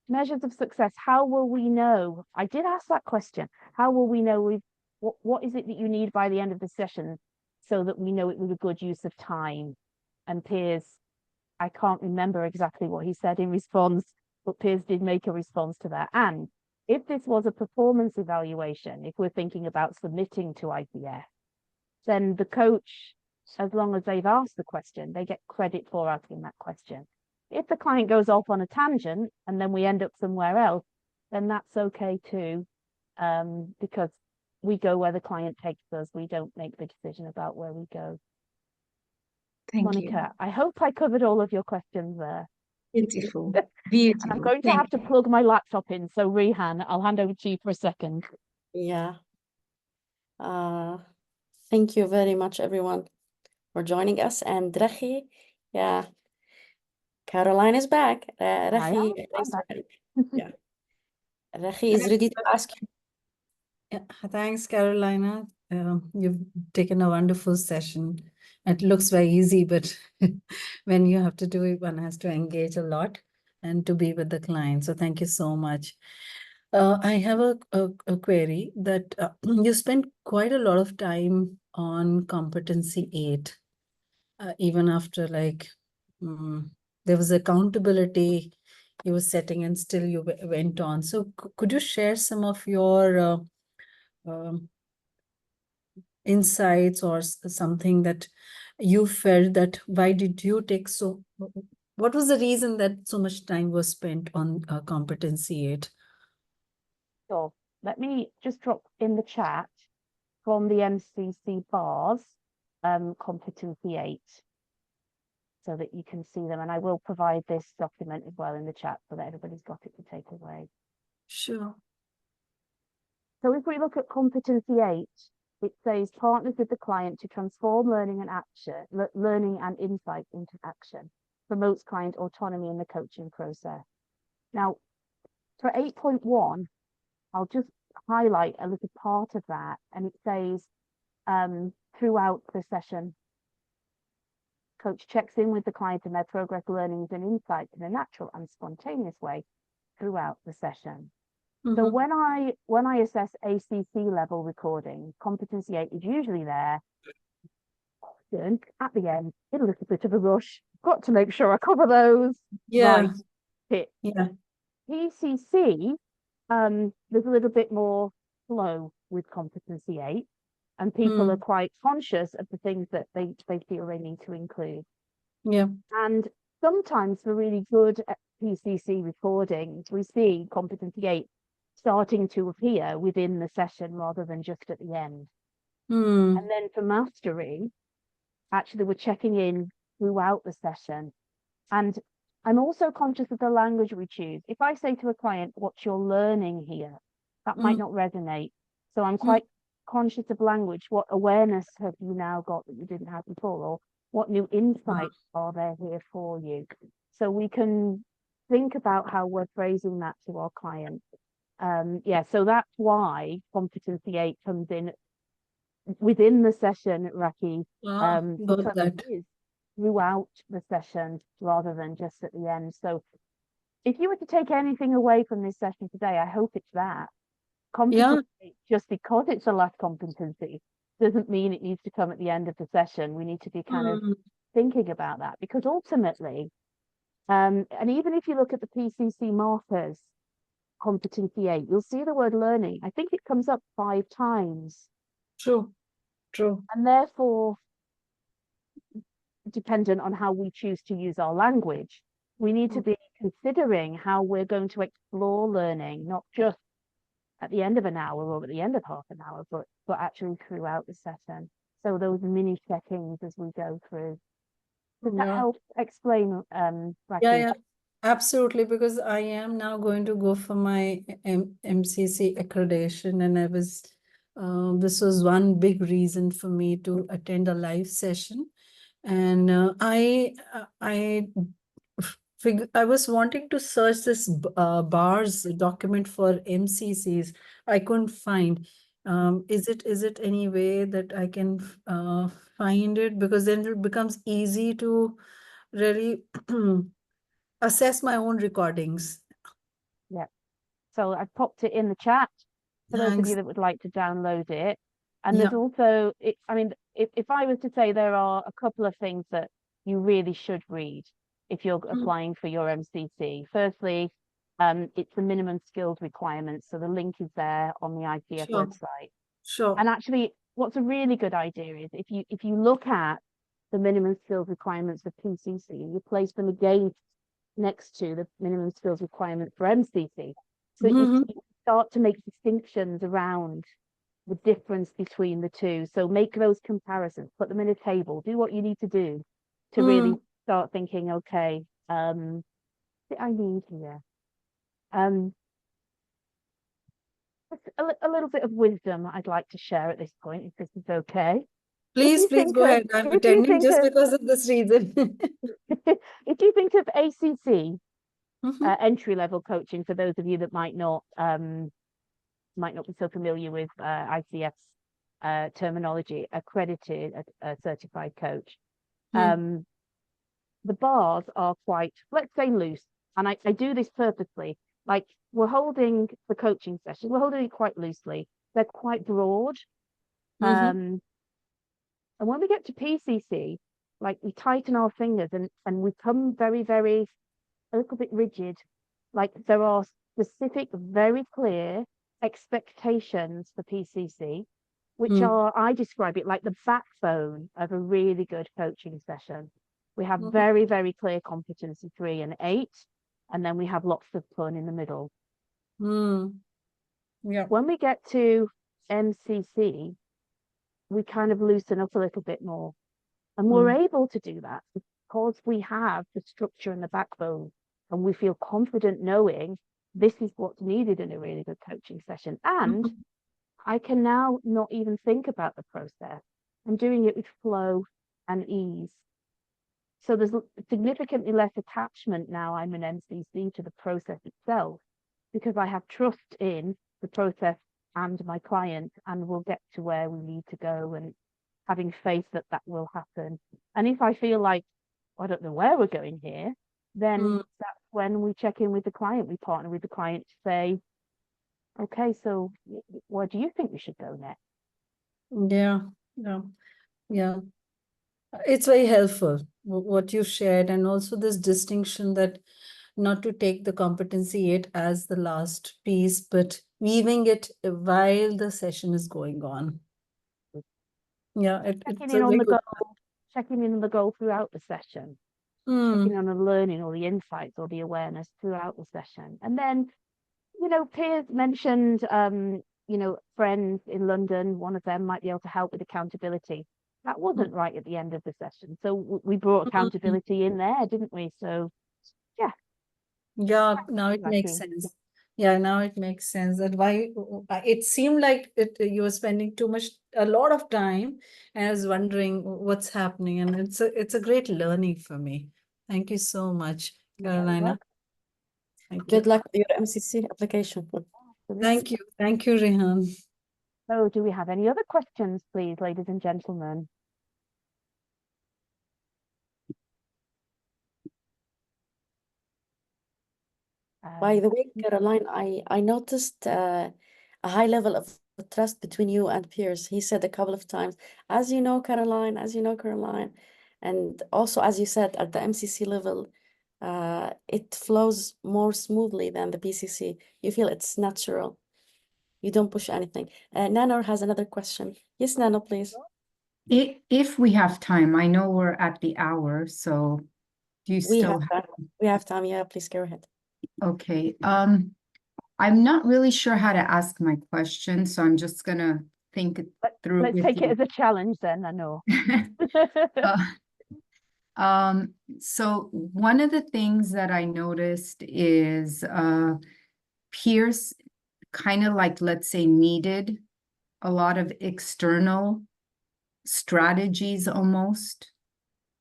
Measures of success. How will we know? I did ask that question. How will we know what is it that you need by the end of the session so that we know it was a good use of time? And Piers, I can't remember exactly what he said in response, but Piers did make a response to that. And if this was a performance evaluation, if we're thinking about submitting to IPF, then the coach, as long as they've asked the question, they get credit for asking that question. If the client goes off on a tangent and then we end up somewhere else, then that's okay too, because we go where the client takes us. We don't make the decision about where we go. Thank you. Monica, I hope I covered all of your questions there. Beautiful. And Beautiful. I'm going to Thank have to plug my laptop in. So Rehan, I'll hand over to you for a second. Yeah. Thank you very much, everyone, for joining us. And Rachi, yeah, Caroline is back. Rachi, I'm back. yeah, Rachi is ready to ask you. Yeah, thanks, Carolina. You've taken a wonderful session. It looks very easy, but when you have to do it, one has to engage a lot and to be with the client. So thank you so much. I have a query that you spent quite a lot of time on competency 8, even after there was accountability you were setting and still you went on. So could you share some of your insights or something that you felt that why did you take what was the reason that so much time was spent on competency 8? So let me just drop in the chat from the MCC bars, competency 8, so that you can see them. And I will provide this document as well in the chat so that everybody's got it to take away. Sure. So if we look at competency 8, it says partners with the client to transform learning and learning and insight into action, promotes client autonomy in the coaching process. Now, for 8.1, I'll just highlight a little part of that, and it says throughout the session, coach checks in with the client and their progress, learnings and insights in a natural and spontaneous way throughout the session. So when I assess ACC level recording, competency 8 is usually there. Often at the end, in a little bit of a rush. Got to make sure I cover those. Yeah. Right. Hit. Yeah. PCC, there's a little bit more flow with competency 8, and people are quite conscious of the things that they feel they need to include. Yeah. And sometimes for really good PCC recordings, we see competency 8 starting to appear within the session rather than just at the end. And then for mastery, actually we're checking in throughout the session. And I'm also conscious of the language we choose. If I say to a client, what's your learning here? That might not resonate. So I'm quite conscious of language. What awareness have you now got that you didn't have before? Or what new insights are there here for you? So we can think about how we're phrasing that to our clients. Yeah, so that's why competency 8 comes in within the session, Raki, because it is throughout the session rather than just at the end. So if you were to take anything away from this session today, I hope it's that. Competency, just because it's a last competency, doesn't mean it needs to come at the end of the session. We need to be kind of thinking about that, because ultimately, and even if you look at the PCC markers, competency 8, you'll see the word learning. I think it comes up 5 times. True. And therefore, dependent on how we choose to use our language, we need to be considering how we're going to explore learning, not just at the end of an hour or at the end of half an hour, but actually throughout the session. So those mini check-ins as we go through. Does that help explain, Raki? Yeah, absolutely, because I am now going to go for my MCC accreditation, and I was this was one big reason for me to attend a live session. And I was wanting to search this bars document for MCCs. I couldn't find. Is it any way that I can find it? Because then it becomes easy to really assess my own recordings. Yeah. So I popped it in the chat for those of Thanks. you that would like to download it. And there's also, I mean, if I was to say there are a couple of things that you really should read if you're applying for your MCC. Firstly, it's the minimum skills requirements. So the link is there on the ICF website. Sure. And actually, what's a really good idea is if you look at the minimum skills requirements for PCC, you place them against next to the minimum skills requirement for MCC. So Mhm. you start to make distinctions around the difference between the two. So make those comparisons, put them in a table, do what you need to do to really start thinking, okay, what I need here. Just a little bit of wisdom I'd like to share at this point, if this is okay. Please go ahead. I'm attending just because of this reason. If you think of ACC, Mhm. entry-level coaching, for those of you that might not be so familiar with ICF's terminology, accredited, a certified coach. The bars are quite, let's say, loose. And I do this purposely. Like, we're holding the coaching session, we're holding it quite loosely. They're quite broad. And when we get to PCC, like, we tighten our fingers and we come very, very, a little bit rigid. Like, there are specific, very clear expectations for PCC, which are, I describe it like the backbone of a really good coaching session. We have very, very clear competency 3 and 8, and then we have lots of fun in the middle. Yeah. When we get to MCC, we kind of loosen up a little bit more. And we're able to do that because we have the structure and the backbone, and we feel confident knowing this is what's needed in a really good coaching session. And I can now not even think about the process. I'm doing it with flow and ease. So there's significantly less attachment now I'm an MCC to the process itself, because I have trust in the process and my client, and we'll get to where we need to go, and having faith that that will happen. And if I feel like I don't know where we're going here, then that's when we check in with the client. We partner with the client to say, okay, so where do you think we should go next? Yeah. It's very helpful what you shared, and also this distinction that not to take the competency 8 as the last piece, but weaving it while the session is going on. Yeah, it's Checking a in on very the good. goal, checking in on the goal throughout the session, checking on the learning or the insights or the awareness throughout the session. And then, Piers mentioned, friends in London, one of them might be able to help with accountability. That wasn't right at the end of the session. So we brought accountability in there, didn't we? So, yeah. Yeah, now it makes sense. Yeah, now it makes sense that why it seemed like you were spending a lot of time, and I was wondering what's happening, and it's a great learning for me. Thank you so much, Carolina. Good luck with your MCC application. Thank you, Rehan. So do we have any other questions, please, ladies and gentlemen? By the way, Caroline, I noticed a high level of trust between you and Piers. He said a couple of times, as you know, Caroline, and also, as you said, at the MCC level, it flows more smoothly than the PCC. You feel it's natural. You don't push anything. Nano has another question. Yes, Nano, please. If we have time, I know we're at the hour, so do you still have time? We have time. Yeah, please go ahead. Okay. I'm not really sure how to ask my question, so I'm just gonna think through. Let's take it as a challenge then, I know. So one of the things that I noticed is Pierce kind of like, let's say, needed a lot of external strategies almost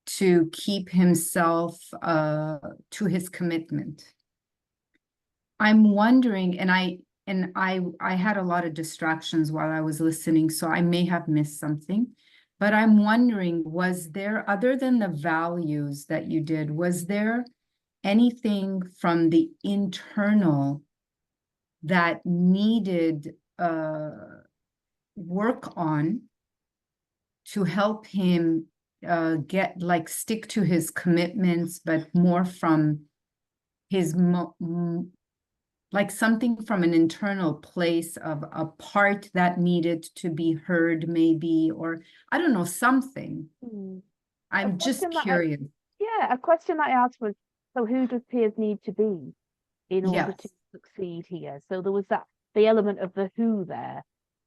to keep himself to his commitment. I'm wondering, and I had a lot of distractions while I was listening, so I may have missed something, but I'm wondering, was there, other than the values that you did, was there anything from the internal that needed work on to help him stick to his commitments, but more from his like something from an internal place of a part that needed to be heard, maybe, or I don't know, something. I'm just curious. A question that I asked was, So who does peers need to be in order to Yes. succeed here? So there was the element of the who there.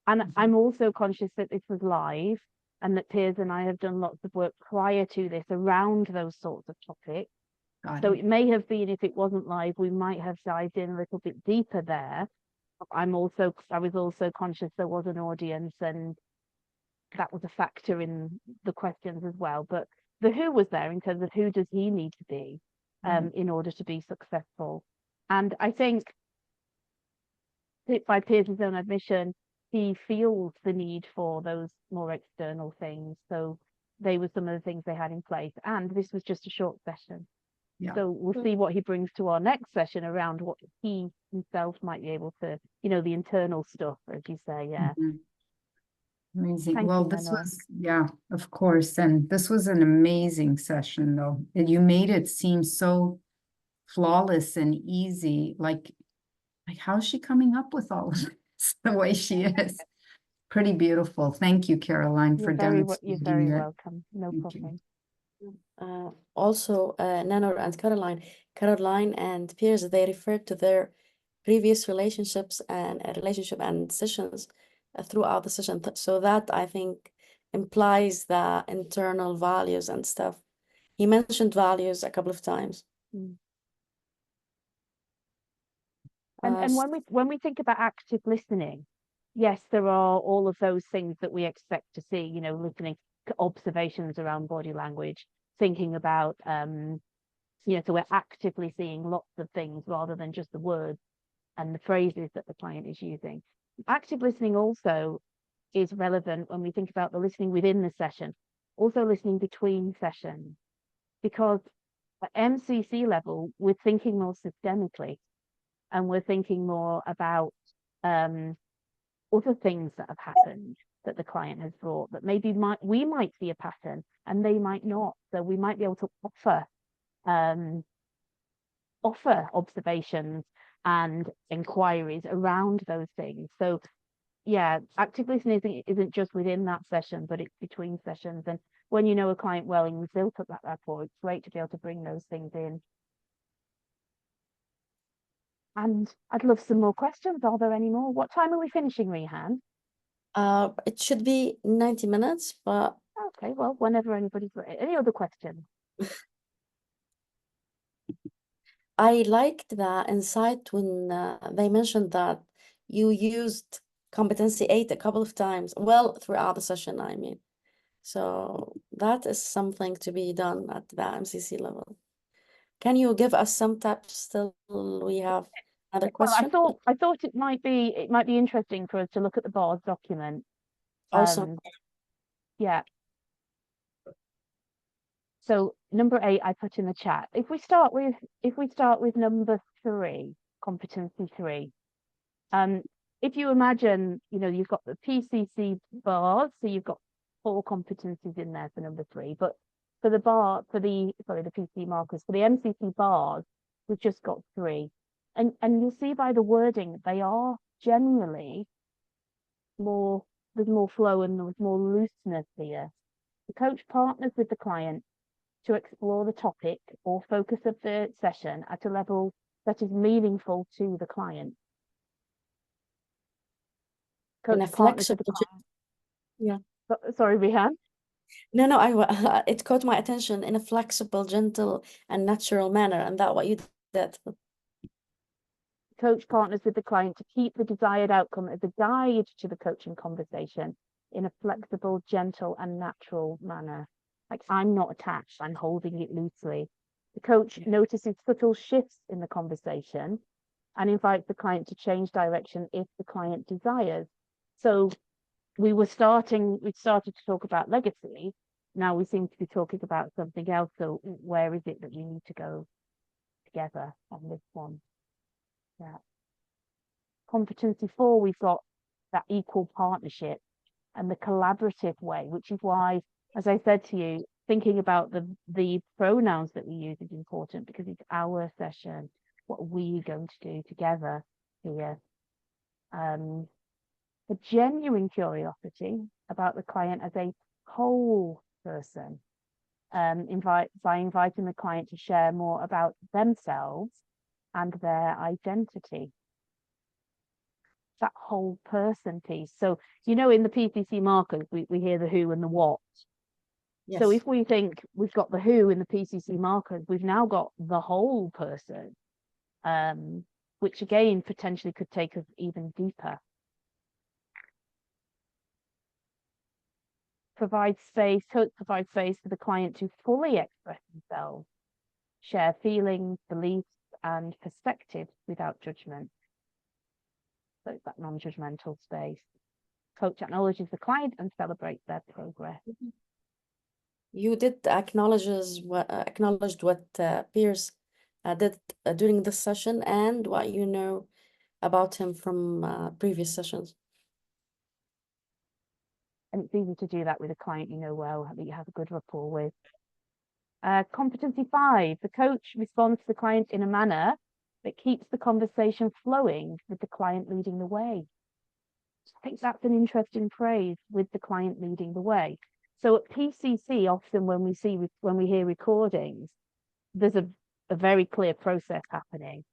And Mhm. I'm also conscious that this was live and that Piers and I have done lots of work prior to this around those sorts of topics. Got So it. it may have been, if it wasn't live, we might have dived in a little bit deeper there. I was also conscious there was an audience, and that was a factor in the questions as well. But the who was there in terms of who does he need to be Right. in order to be successful. And I think by Piers' own admission, he feels the need for those more external things. So they were some of the things they had in place. And this was just a short session. Yeah. So we'll see what he brings to our next session around what he himself might be able to, the internal stuff, as you say. Yeah. Mhm. Amazing. Thank Well, you, this Manoj. was, yeah, of course. And this was an amazing session, though. And you made it seem so flawless and easy. Like how's she coming up with all of this the way she is? Pretty beautiful. Thank you, Caroline, for You're demonstrating very it. welcome. No Thank you. problem. Also, Nano and Caroline and Piers, they referred to their previous relationships and relationship and sessions throughout the session. So that I think implies the internal values and stuff. He mentioned values a couple of times. And when we think about active listening, yes, there are all of those things that we expect to see, listening, observations around body language, thinking about, so we're actively seeing lots of things rather than just the words and the phrases that the client is using. Active listening also is relevant when we think about the listening within the session, also listening between sessions, because at MCC level, we're thinking more systemically, and we're thinking more about other things that have happened that the client has brought that maybe we might see a pattern and they might not. So we might be able to offer observations and inquiries around those things. So yeah, active listening isn't just within that session, but it's between sessions. And when you know a client well and you've built up that rapport, it's great to be able to bring those things in. And I'd love some more questions. Are there any more? What time are we finishing, Rehan? It should be 90 minutes, but Okay, well, whenever anybody's ready. Any other questions? I liked the insight when they mentioned that you used competency 8 a couple of times, well, throughout the session, I mean. So that is something to be done at the MCC level. Can you give us some tips till we have another Well, question? I thought it might be interesting for us to look at the BARS document. Also, Yeah. So number 8, I put in the chat. If we start with number 3, competency 3, if you imagine, you've got the PCC bars, so you've got 4 competencies in there for number 3, but for the PC markers, for the MCC bars, we've just got 3. And you'll see by the wording, they are generally there's more flow and there's more looseness here. The coach partners with the client to explore the topic or focus of the session at a level that is meaningful to the client. in a Coach partners with the flexible, client. Sorry, Rehan. no, it caught my attention in a flexible, gentle, and natural manner, and that what you did. Coach partners with the client to keep the desired outcome as a guide to the coaching conversation in a flexible, gentle, and natural manner. Like, I'm not attached, I'm holding it loosely. The coach notices subtle shifts in the conversation and invites the client to change direction if the client desires. So we started to talk about legacy. Now we seem to be talking about something else. So where is it that we need to go together on this one? Yeah. Competency 4, we've got that equal partnership and the collaborative way, which is why, as I said to you, thinking about the pronouns that we use is important, because it's our session. What are we going to do together here? A genuine curiosity about the client as a whole person. by inviting the client to share more about themselves and their identity. That whole person piece. So, you know, in the PCC markers, we hear the who and the what. Yes. So if we think we've got the who in the PCC markers, we've now got the whole person, which again potentially could take us even deeper. Provide space, coach provide space for the client to fully express themselves, share feelings, beliefs, and perspectives without judgment. So it's that non-judgmental space. Coach acknowledges the client and celebrates their progress. You did acknowledged what Pierce did during this session and what you know about him from previous sessions. And it's easy to do that with a client you know well, that you have a good rapport with. Competency 5, the coach responds to the client in a manner that keeps the conversation flowing with the client leading the way. I think that's an interesting phrase, with the client leading the way. So at PCC, often when we hear recordings, there's a very clear process happening.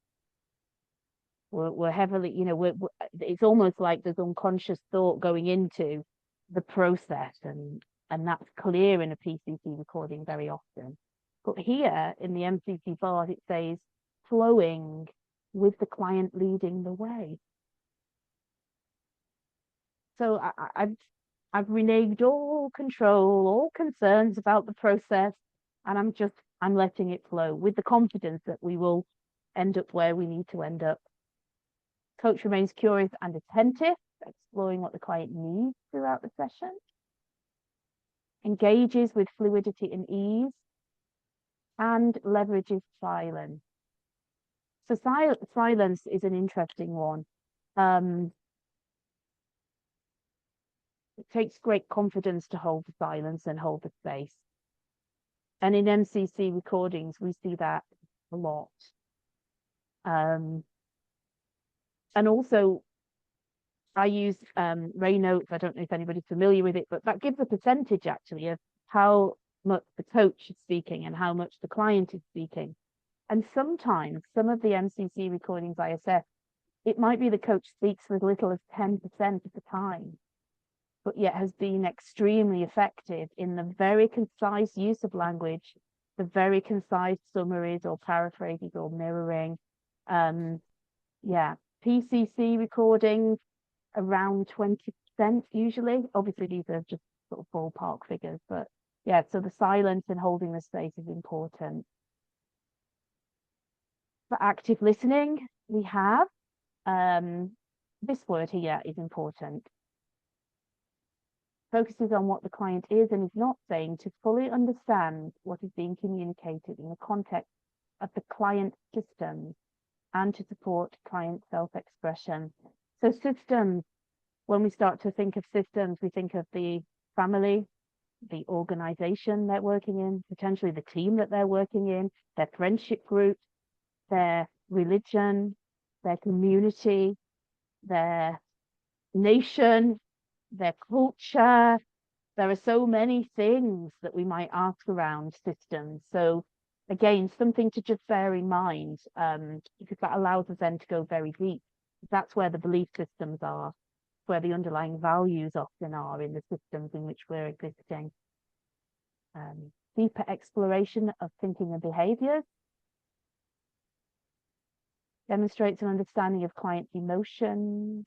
We're heavily, you know, it's almost like there's unconscious thought going into the process, and that's clear in a PCC recording very often. But here in the MCC bars, it says flowing with the client leading the way. So I've reneged all control, all concerns about the process, and I'm letting it flow with the confidence that we will end up where we need to end up. Coach remains curious and attentive, exploring what the client needs throughout the session. Engages with fluidity and ease, and leverages silence. So silence is an interesting one. It takes great confidence to hold the silence and hold the space. And in MCC recordings, we see that a lot. And also, I use Ray Notes. I don't know if anybody's familiar with it, but that gives a percentage actually of how much the coach is speaking and how much the client is speaking. And sometimes some of the MCC recordings I assess, it might be the coach speaks for as little as 10% of the time, but yet has been extremely effective in the very concise use of language, the very concise summaries or paraphrases or mirroring. Yeah, PCC recordings around 20% usually. Obviously, these are just sort of ballpark figures, but yeah, so the silence and holding the space is important. For active listening, we have this word here is important. Focuses on what the client is and is not saying to fully understand what is being communicated in the context of the client systems and to support client self-expression. So systems, when we start to think of systems, we think of the family, the organization they're working in, potentially the team that they're working in, their friendship group, their religion, their community, their nation, their culture. There are so many things that we might ask around systems. So again, something to just bear in mind, because that allows us then to go very deep. That's where the belief systems are, where the underlying values often are in the systems in which we're existing. Deeper exploration of thinking and behaviors. Demonstrates an understanding of client emotions,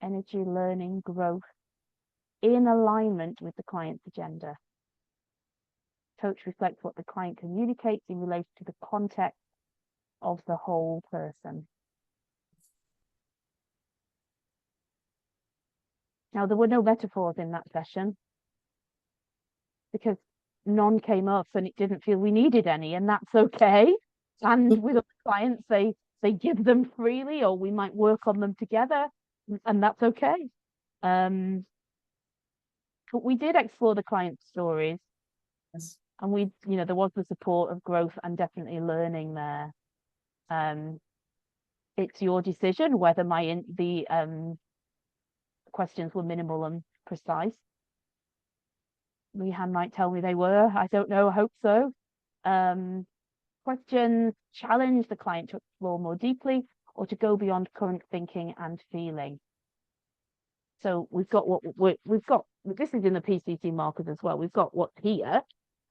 energy, learning, growth, in alignment with the client's agenda. Coach reflects what the client communicates in relation to the context of the whole person. Now, there were no metaphors in that session because none came up and it didn't feel we needed any, and that's okay. And with other clients, they give them freely, or we might work on them together, and that's okay. But we did explore the client stories. Yes. And we, you know, there was the support of growth and definitely learning there. It's your decision whether the questions were minimal and precise. Leanne might tell me they were. I don't know. I hope so. Questions challenge the client to explore more deeply or to go beyond current thinking and feeling. So we've got we've got, this is in the PCC markers as well. We've got what's here,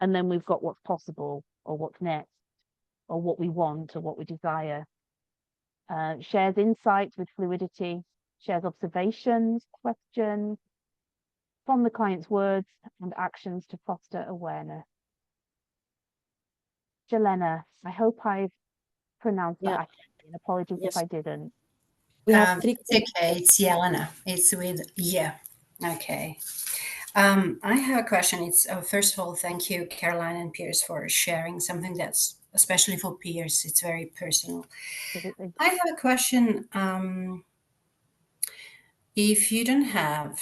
and then we've got what's possible or what's next or what we want or what we desire. Shares insights with fluidity, shares observations, questions from the client's words and actions to foster awareness. Jelena, I hope I've pronounced that Yeah. accurately, and apologies if Yes. I didn't. We have three. It's okay. It's Jelena. It's with yeah. Okay. I have a question. It's first of all, thank you, Caroline and Piers, for sharing something that's especially for Piers. It's very personal. Absolutely. I have a question. If you don't have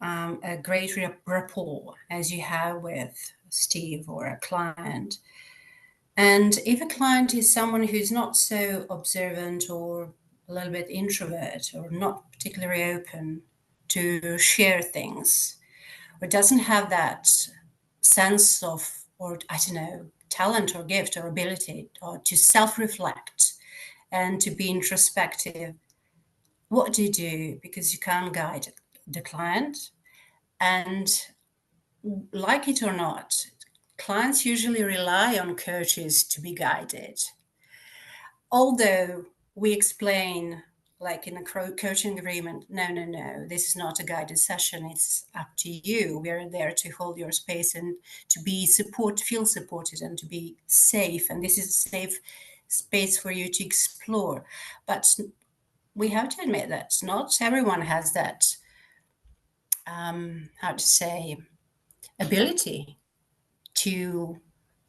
a great rapport as you have with Steve or a client, and if a client is someone who's not so observant or a little bit introvert or not particularly open to share things, or doesn't have that sense of, or I don't know, talent or gift or ability or to self-reflect and to be introspective, what do you do? Because you can't guide the client. And like it or not, clients usually rely on coaches to be guided. Although we explain, like in a coaching agreement, no, this is not a guided session. It's up to you. We are there to hold your space and to be feel supported and to be safe. And this is a safe space for you to explore. But we have to admit that not everyone has that, ability to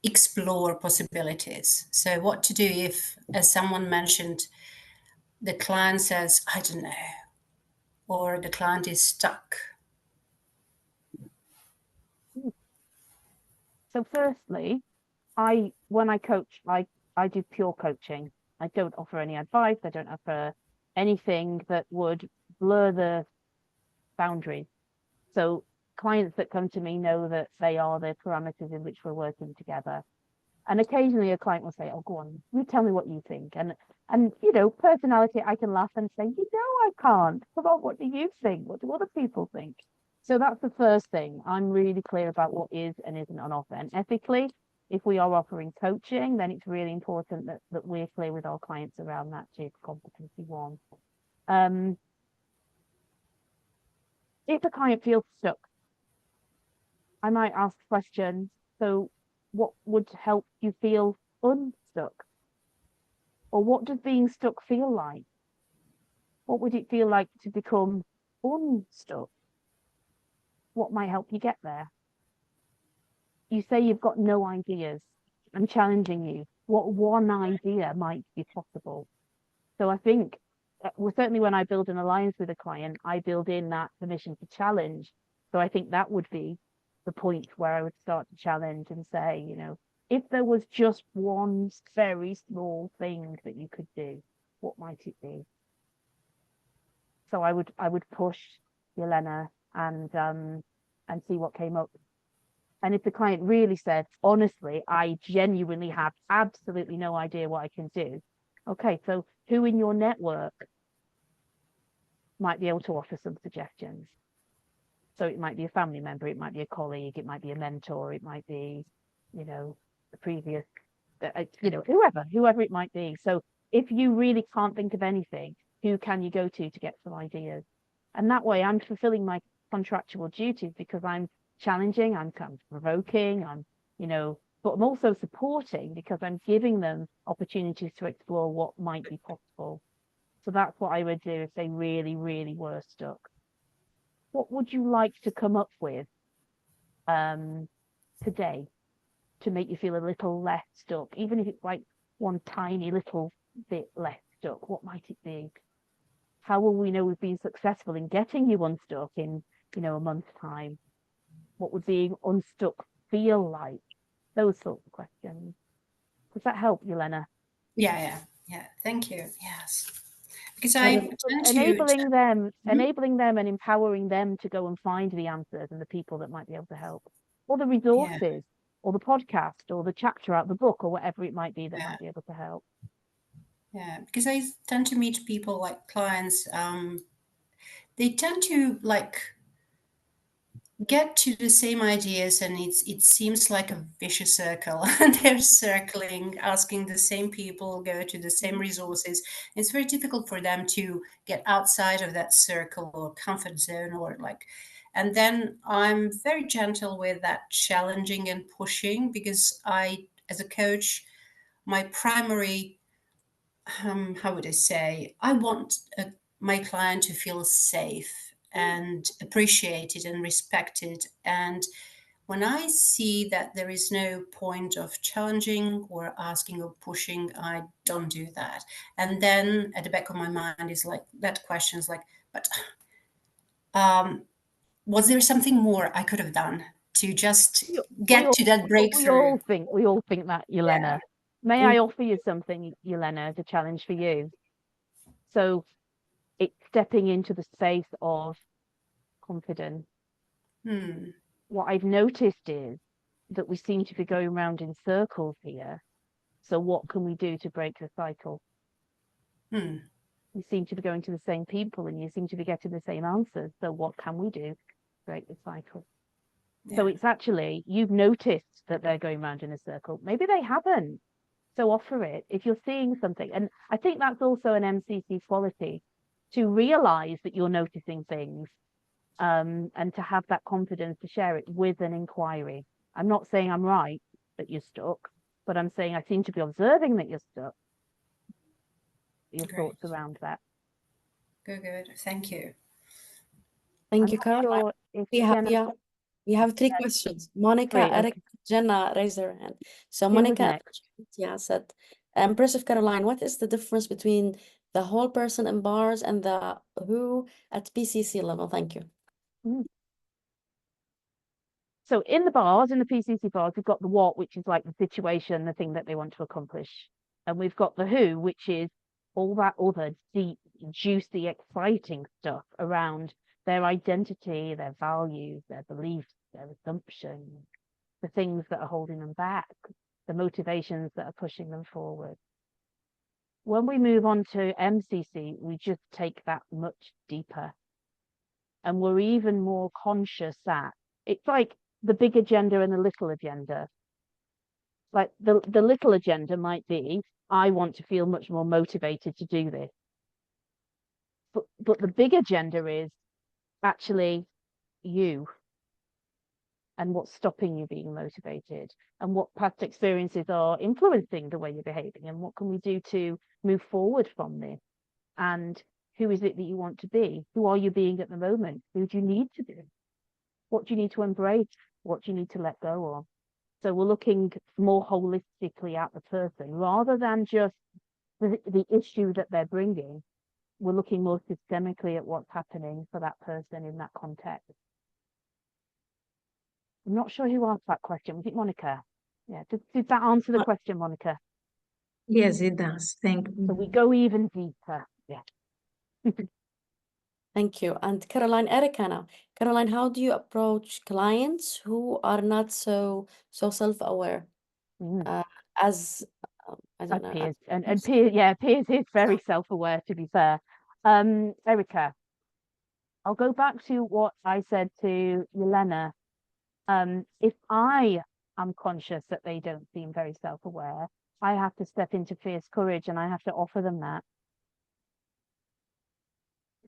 explore possibilities. So what to do if, as someone mentioned, the client says, I don't know, or the client is stuck? So firstly, when I coach, I do pure coaching. I don't offer any advice. I don't offer anything that would blur the boundaries. So clients that come to me know that they are the parameters in which we're working together. And occasionally a client will say, oh, go on, you tell me what you think. And you know, personality, I can laugh and say, you know, I can't. But what do you think? What do other people think? So that's the first thing. I'm really clear about what is and isn't on offer. And ethically, if we are offering coaching, then it's really important that we're clear with our clients around that too, competency one. If a client feels stuck, I might ask questions. So what would help you feel unstuck? Or what does being stuck feel like? What would it feel like to become unstuck? What might help you get there? You say you've got no ideas. I'm challenging you. What one idea might be possible? So I think, well, certainly when I build an alliance with a client, I build in that permission to challenge. So I think that would be the point where I would start to challenge and say, you know, if there was just one very small thing that you could do, what might it be? So I would push Jelena and see what came up. And if the client really said, honestly, I genuinely have absolutely no idea what I can do. Okay, so who in your network might be able to offer some suggestions? So it might be a family member, it might be a colleague, it might be a mentor, it might be, you know, the previous, you know, whoever it might be. So if you really can't think of anything, who can you go to get some ideas? And that way I'm fulfilling my contractual duties because I'm challenging, I'm kind of provoking, I'm, you know, but I'm also supporting because I'm giving them opportunities to explore what might be possible. So that's what I would do if they really, really were stuck. What would you like to come up with today to make you feel a little less stuck, even if it's like one tiny little bit less stuck? What might it be? How will we know we've been successful in getting you unstuck in, you know, a month's time? What would being unstuck feel like? Those sorts of questions. Does that help, Jelena? Yeah. Thank you. Yes. Because enabling them and empowering them to go and find the answers and the people that might be able to help. or the resources, or the podcast, or the chapter out of the book, or whatever it might be that might be able to help. Yeah, because I tend to meet people like clients, they tend to like get to the same ideas, and it seems like a vicious circle. And they're circling, asking the same people, go to the same resources. It's very difficult for them to get outside of that circle or comfort zone, or like, and then I'm very gentle with that challenging and pushing, because I, as a coach, my primary, how would I say, I want my client to feel safe and appreciated and respected. And when I see that there is no point of challenging or asking or pushing, I don't do that. And then at the back of my mind is like that question is like, but was there something more I could have done to just get to that breakthrough? We all think that, Yelena. May I offer you something, Yelena, as a challenge for you? So it's stepping into the space of confidence. What I've noticed is that we seem to be going around in circles here. So what can we do to break the cycle? You seem to be going to the same people, and you seem to be getting the same answers. So what can we do to break the cycle? So it's actually, you've noticed that they're going around in a circle. Maybe they haven't. So offer it if you're seeing something. And I think that's also an MCC quality, to realize that you're noticing things, and to have that confidence to share it with an inquiry. I'm not saying I'm right that you're stuck, but I'm saying I seem to be observing that you're stuck. Your thoughts around that. Good. Thank you. Thank you, Caroline. We have three questions. Monica, Eric, Jenna raised their hand. So Monica, said, impressive, Caroline. What is the difference between the whole person in bars and the who at PCC level? Thank you. So in the bars, in the PCC bars, we've got the what, which is like the situation, the thing that they want to accomplish. And we've got the who, which is all that other deep, juicy, exciting stuff around their identity, their values, their beliefs, their assumptions, the things that are holding them back, the motivations that are pushing them forward. When we move on to MCC, we just take that much deeper. And we're even more conscious that it's like the big agenda and the little agenda. Like the little agenda might be, I want to feel much more motivated to do this. But the big agenda is actually you, and what's stopping you being motivated, and what past experiences are influencing the way you're behaving, and what can we do to move forward from this, and who is it that you want to be? Who are you being at the moment? Who do you need to be? What do you need to embrace? What do you need to let go of? So we're looking more holistically at the person rather than just the issue that they're bringing. We're looking more systemically at what's happening for that person in that context. I'm not sure who asked that question. Was it Monica? Yeah. Did that answer the question, Monica? Yes, it does. Thank you. So we go even deeper. Yeah. Thank you. And Caroline, Erica now. Caroline, how do you approach clients who are not so self-aware as I don't know. Piers. And Piers is very self-aware, to be fair. Erica, I'll go back to what I said to Yelena. If I am conscious that they don't seem very self-aware, I have to step into fierce courage and I have to offer them that.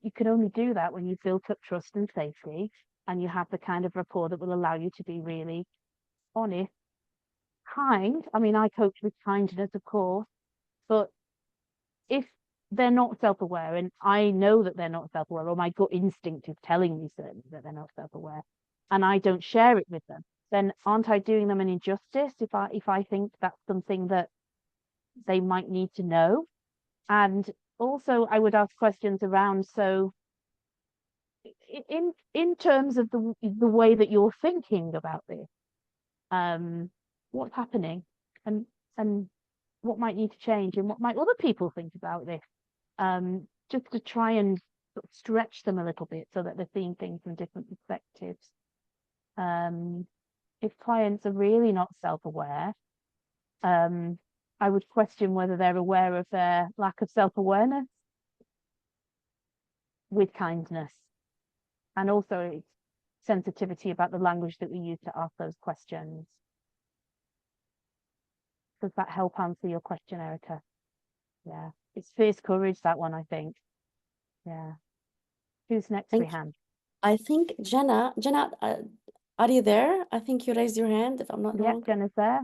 You can only do that when you've built up trust and safety, and you have the kind of rapport that will allow you to be really honest, kind. I mean, I coach with kindness, of course, but if they're not self-aware, and I know that they're not self-aware, or my gut instinct is telling me certainly that they're not self-aware, and I don't share it with them, then aren't I doing them an injustice if I think that's something that they might need to know? And also I would ask questions around, so in terms of the way that you're thinking about this, what's happening, and what might need to change, and what might other people think about this, just to try and sort of stretch them a little bit so that they're seeing things from different perspectives. if clients are really not self-aware, I would question whether they're aware of their lack of self-awareness with kindness, and also sensitivity about the language that we use to ask those questions. Does that help answer your question, Erica? Yeah, it's fierce courage, that one, I think. Yeah. Who's next, Thank you. Rihan? I think Jenna, are you there? I think you raised your hand, if I'm not Yeah, wrong. Jenna's there.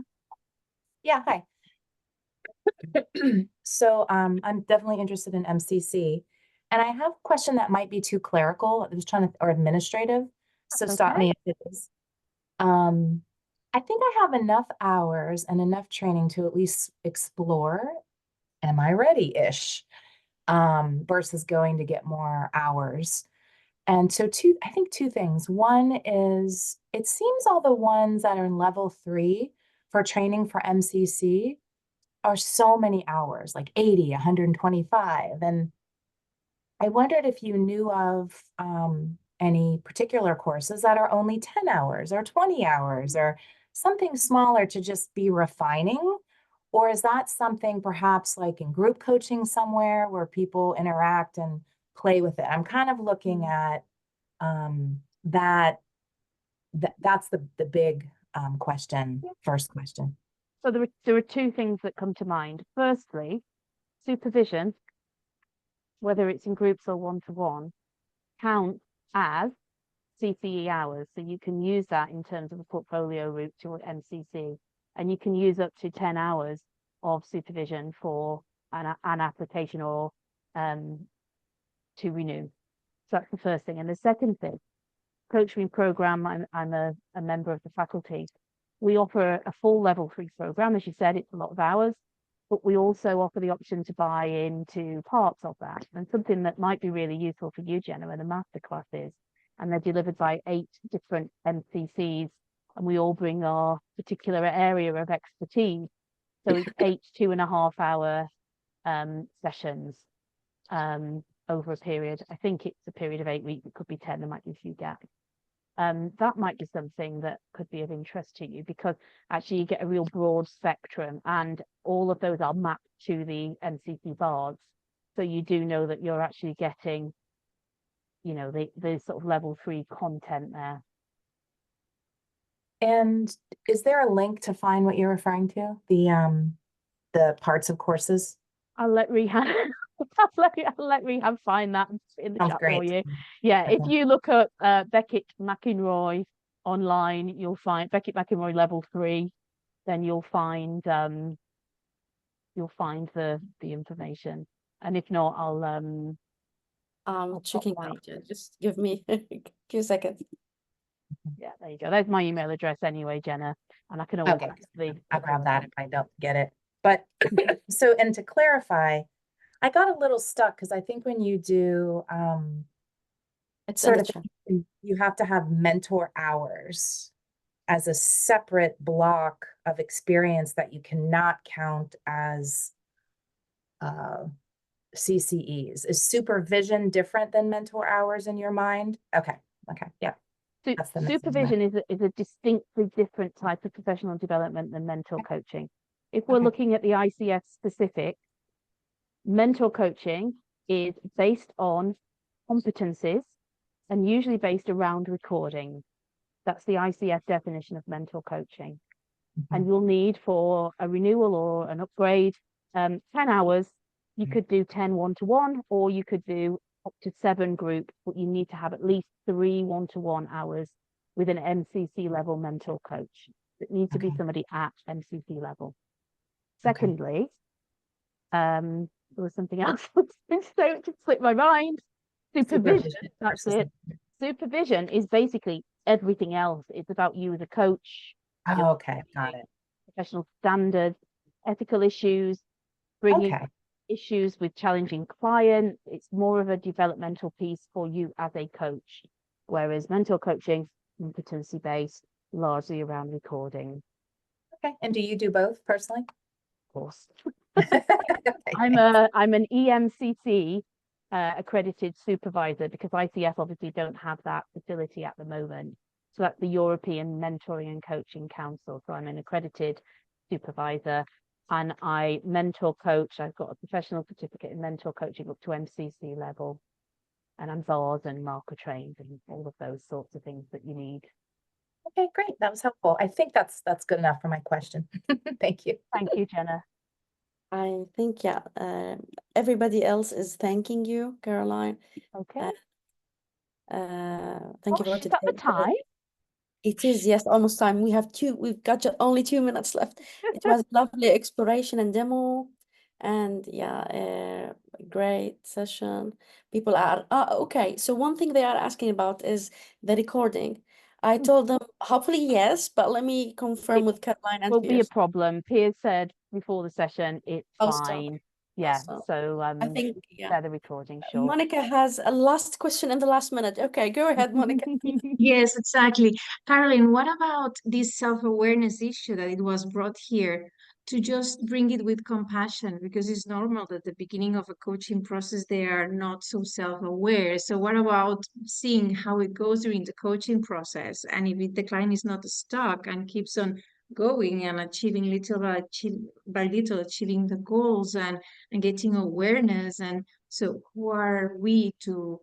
Yeah, hi. So I'm definitely interested in MCC. And I have a question that might be too clerical. I was trying to, or administrative. So stop Okay. me if it is. I think I have enough hours and enough training to at least explore, am I ready-ish, versus going to get more hours. And so I think two things. One is, it seems all the ones that are in level 3 for training for MCC are so many hours, like 80, 125. And I wondered if you knew of any particular courses that are only 10 hours or 20 hours or something smaller to just be refining. Or is that something perhaps like in group coaching somewhere where people interact and play with it? I'm kind of looking at that's the big question, first question. So there are two things that come to mind. Firstly, supervision, whether it's in groups or one-to-one, counts as CCE hours. So you can use that in terms of a portfolio route to MCC, and you can use up to 10 hours of supervision for an application or to renew. So that's the first thing. And the second thing, coaching program, I'm a member of the faculty. We offer a full level 3 program. As you said, it's a lot of hours, but we also offer the option to buy into parts of that. And something that might be really useful for you, Jenna, are the masterclasses. And they're delivered by 8 different MCCs, and we all bring our particular area of expertise. So it's 8 2.5-hour sessions over a period. I think it's a period of 8 weeks. It could be 10. There might be a few gaps. That might be something that could be of interest to you, because actually you get a real broad spectrum, and all of those are mapped to the MCC bars. So you do know that you're actually getting, you know, the sort of level 3 content there. And is there a link to find what you're referring to? The parts of courses? I'll let Rihan I'll let Rihan find that in the Sounds chat great. for you. Yeah, Okay. if you look up Beckett McInroy online, you'll find Beckett McInroy level 3, then you'll find the information. And if not, I'll Checking pop now. Just give me a few seconds. yeah, there you go. There's my email address anyway, Jenna, and I can always Okay. ask the I'll grab that if I don't get it. But so, and to clarify, I got a little stuck because I think when you do It's in sort the of, chat. you have to have mentor hours as a separate block of experience that you cannot count as CCEs. Is supervision different than mentor hours in your mind? Okay. Okay. Yeah. That's the message. Supervision is a distinctly different type of professional development than mentor coaching. If we're Okay. looking at the ICF specific, mentor coaching is based on competencies and usually based around recording. That's the ICF definition of mentor coaching. And you'll need, for a renewal or an upgrade, 10 hours. You could do 10 one-to-one, or you could do up to 7 groups, but you need to have at least 3 one-to-one hours with an MCC level mentor coach. It needs to be somebody at MCC level. Secondly, there was something else so it just slipped my mind. Supervision, that's it. Supervision is basically everything else. It's about you as a coach. Oh, okay, got it. Professional standards, ethical issues, bringing issues with challenging clients. It's more of a developmental piece for you as a coach, whereas mentor coaching, competency based, largely around recording. Okay, and do you do both personally? Of course. I'm an EMCC accredited supervisor, because ICF obviously don't have that facility at the moment. So that's the European Mentoring and Coaching Council. So I'm an accredited supervisor and I mentor coach. I've got a professional certificate in mentor coaching up to MCC level. And I'm VARS and marker trained and all of those sorts of things that you need. Okay, great. That was helpful. I think that's good enough for my question. Thank you. Thank you, Jenna. I think, yeah, everybody else is thanking you, Caroline. Okay. Thank you for Gosh, is that the today. time? It is, yes, almost time. We've got only 2 minutes left. It was lovely exploration and demo, and yeah, great session. People are okay. So one thing they are asking about is the recording. I told them hopefully yes, but let me confirm with Caroline and Will be a Piers. problem. Piers said before the session it's Awesome. fine. Yeah. Awesome. So I think, yeah. share the recording, sure. Monica has a last question in the last minute. Okay, go ahead, Monica. Yes, exactly. Caroline, what about this self-awareness issue that it was brought here to just bring it with compassion? Because it's normal that at the beginning of a coaching process, they are not so self-aware. So what about seeing how it goes during the coaching process? And if the client is not stuck and keeps on going and achieving little by little, achieving the goals and getting awareness. And so who are we to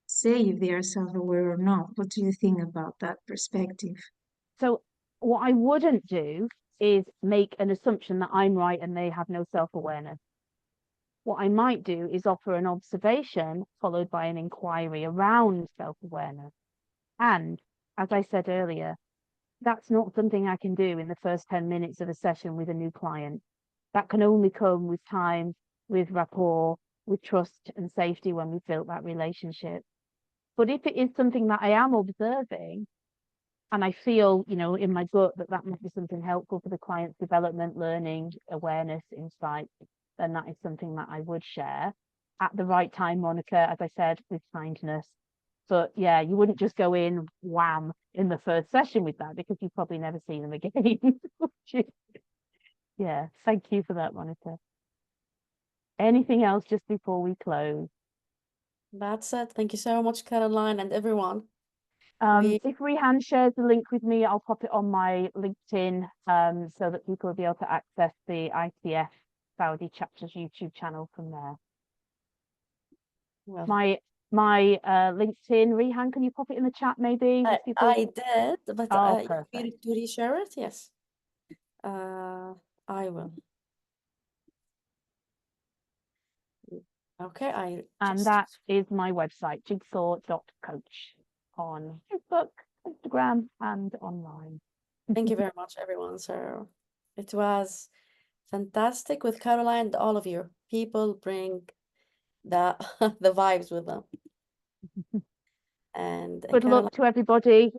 say if they are self-aware or not? What do you think about that perspective? So what I wouldn't do is make an assumption that I'm right and they have no self-awareness. What I might do is offer an observation followed by an inquiry around self-awareness. And as I said earlier, that's not something I can do in the first 10 minutes of a session with a new client. That can only come with time, with rapport, with trust and safety when we've built that relationship. But if it is something that I am observing and I feel, you know, in my gut that might be something helpful for the client's development, learning, awareness, insight, then that is something that I would share at the right time, Monica, as I said, with kindness. But yeah, you wouldn't just go in wham in the first session with that because you've probably never seen them again. Yeah, thank you for that, Monica. Anything else just before we close? That's it. Thank you so much, Caroline, and everyone. If Rehan shares the link with me, I'll pop it on my LinkedIn so that people will be able to access the ICF Saudi chapter's YouTube channel from there. Well, My LinkedIn, Rehan, can you pop it in the chat maybe? I did, but Oh, you want me perfect. to reshare it? Yes. I will. Okay, And that is my website, jigsaw.coach on Facebook, Instagram, and online. Thank you very much, everyone. So it was fantastic with Caroline and all of you. People bring the the vibes with them. And Good Caroline, luck to everybody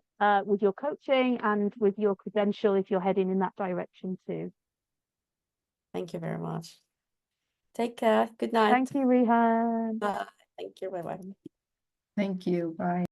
with your coaching and with your credential if you're heading in that direction too. thank you very much. Take care. Good night. Thank you, Rehan. Bye. Thank you. Bye-bye. Thank you. Bye.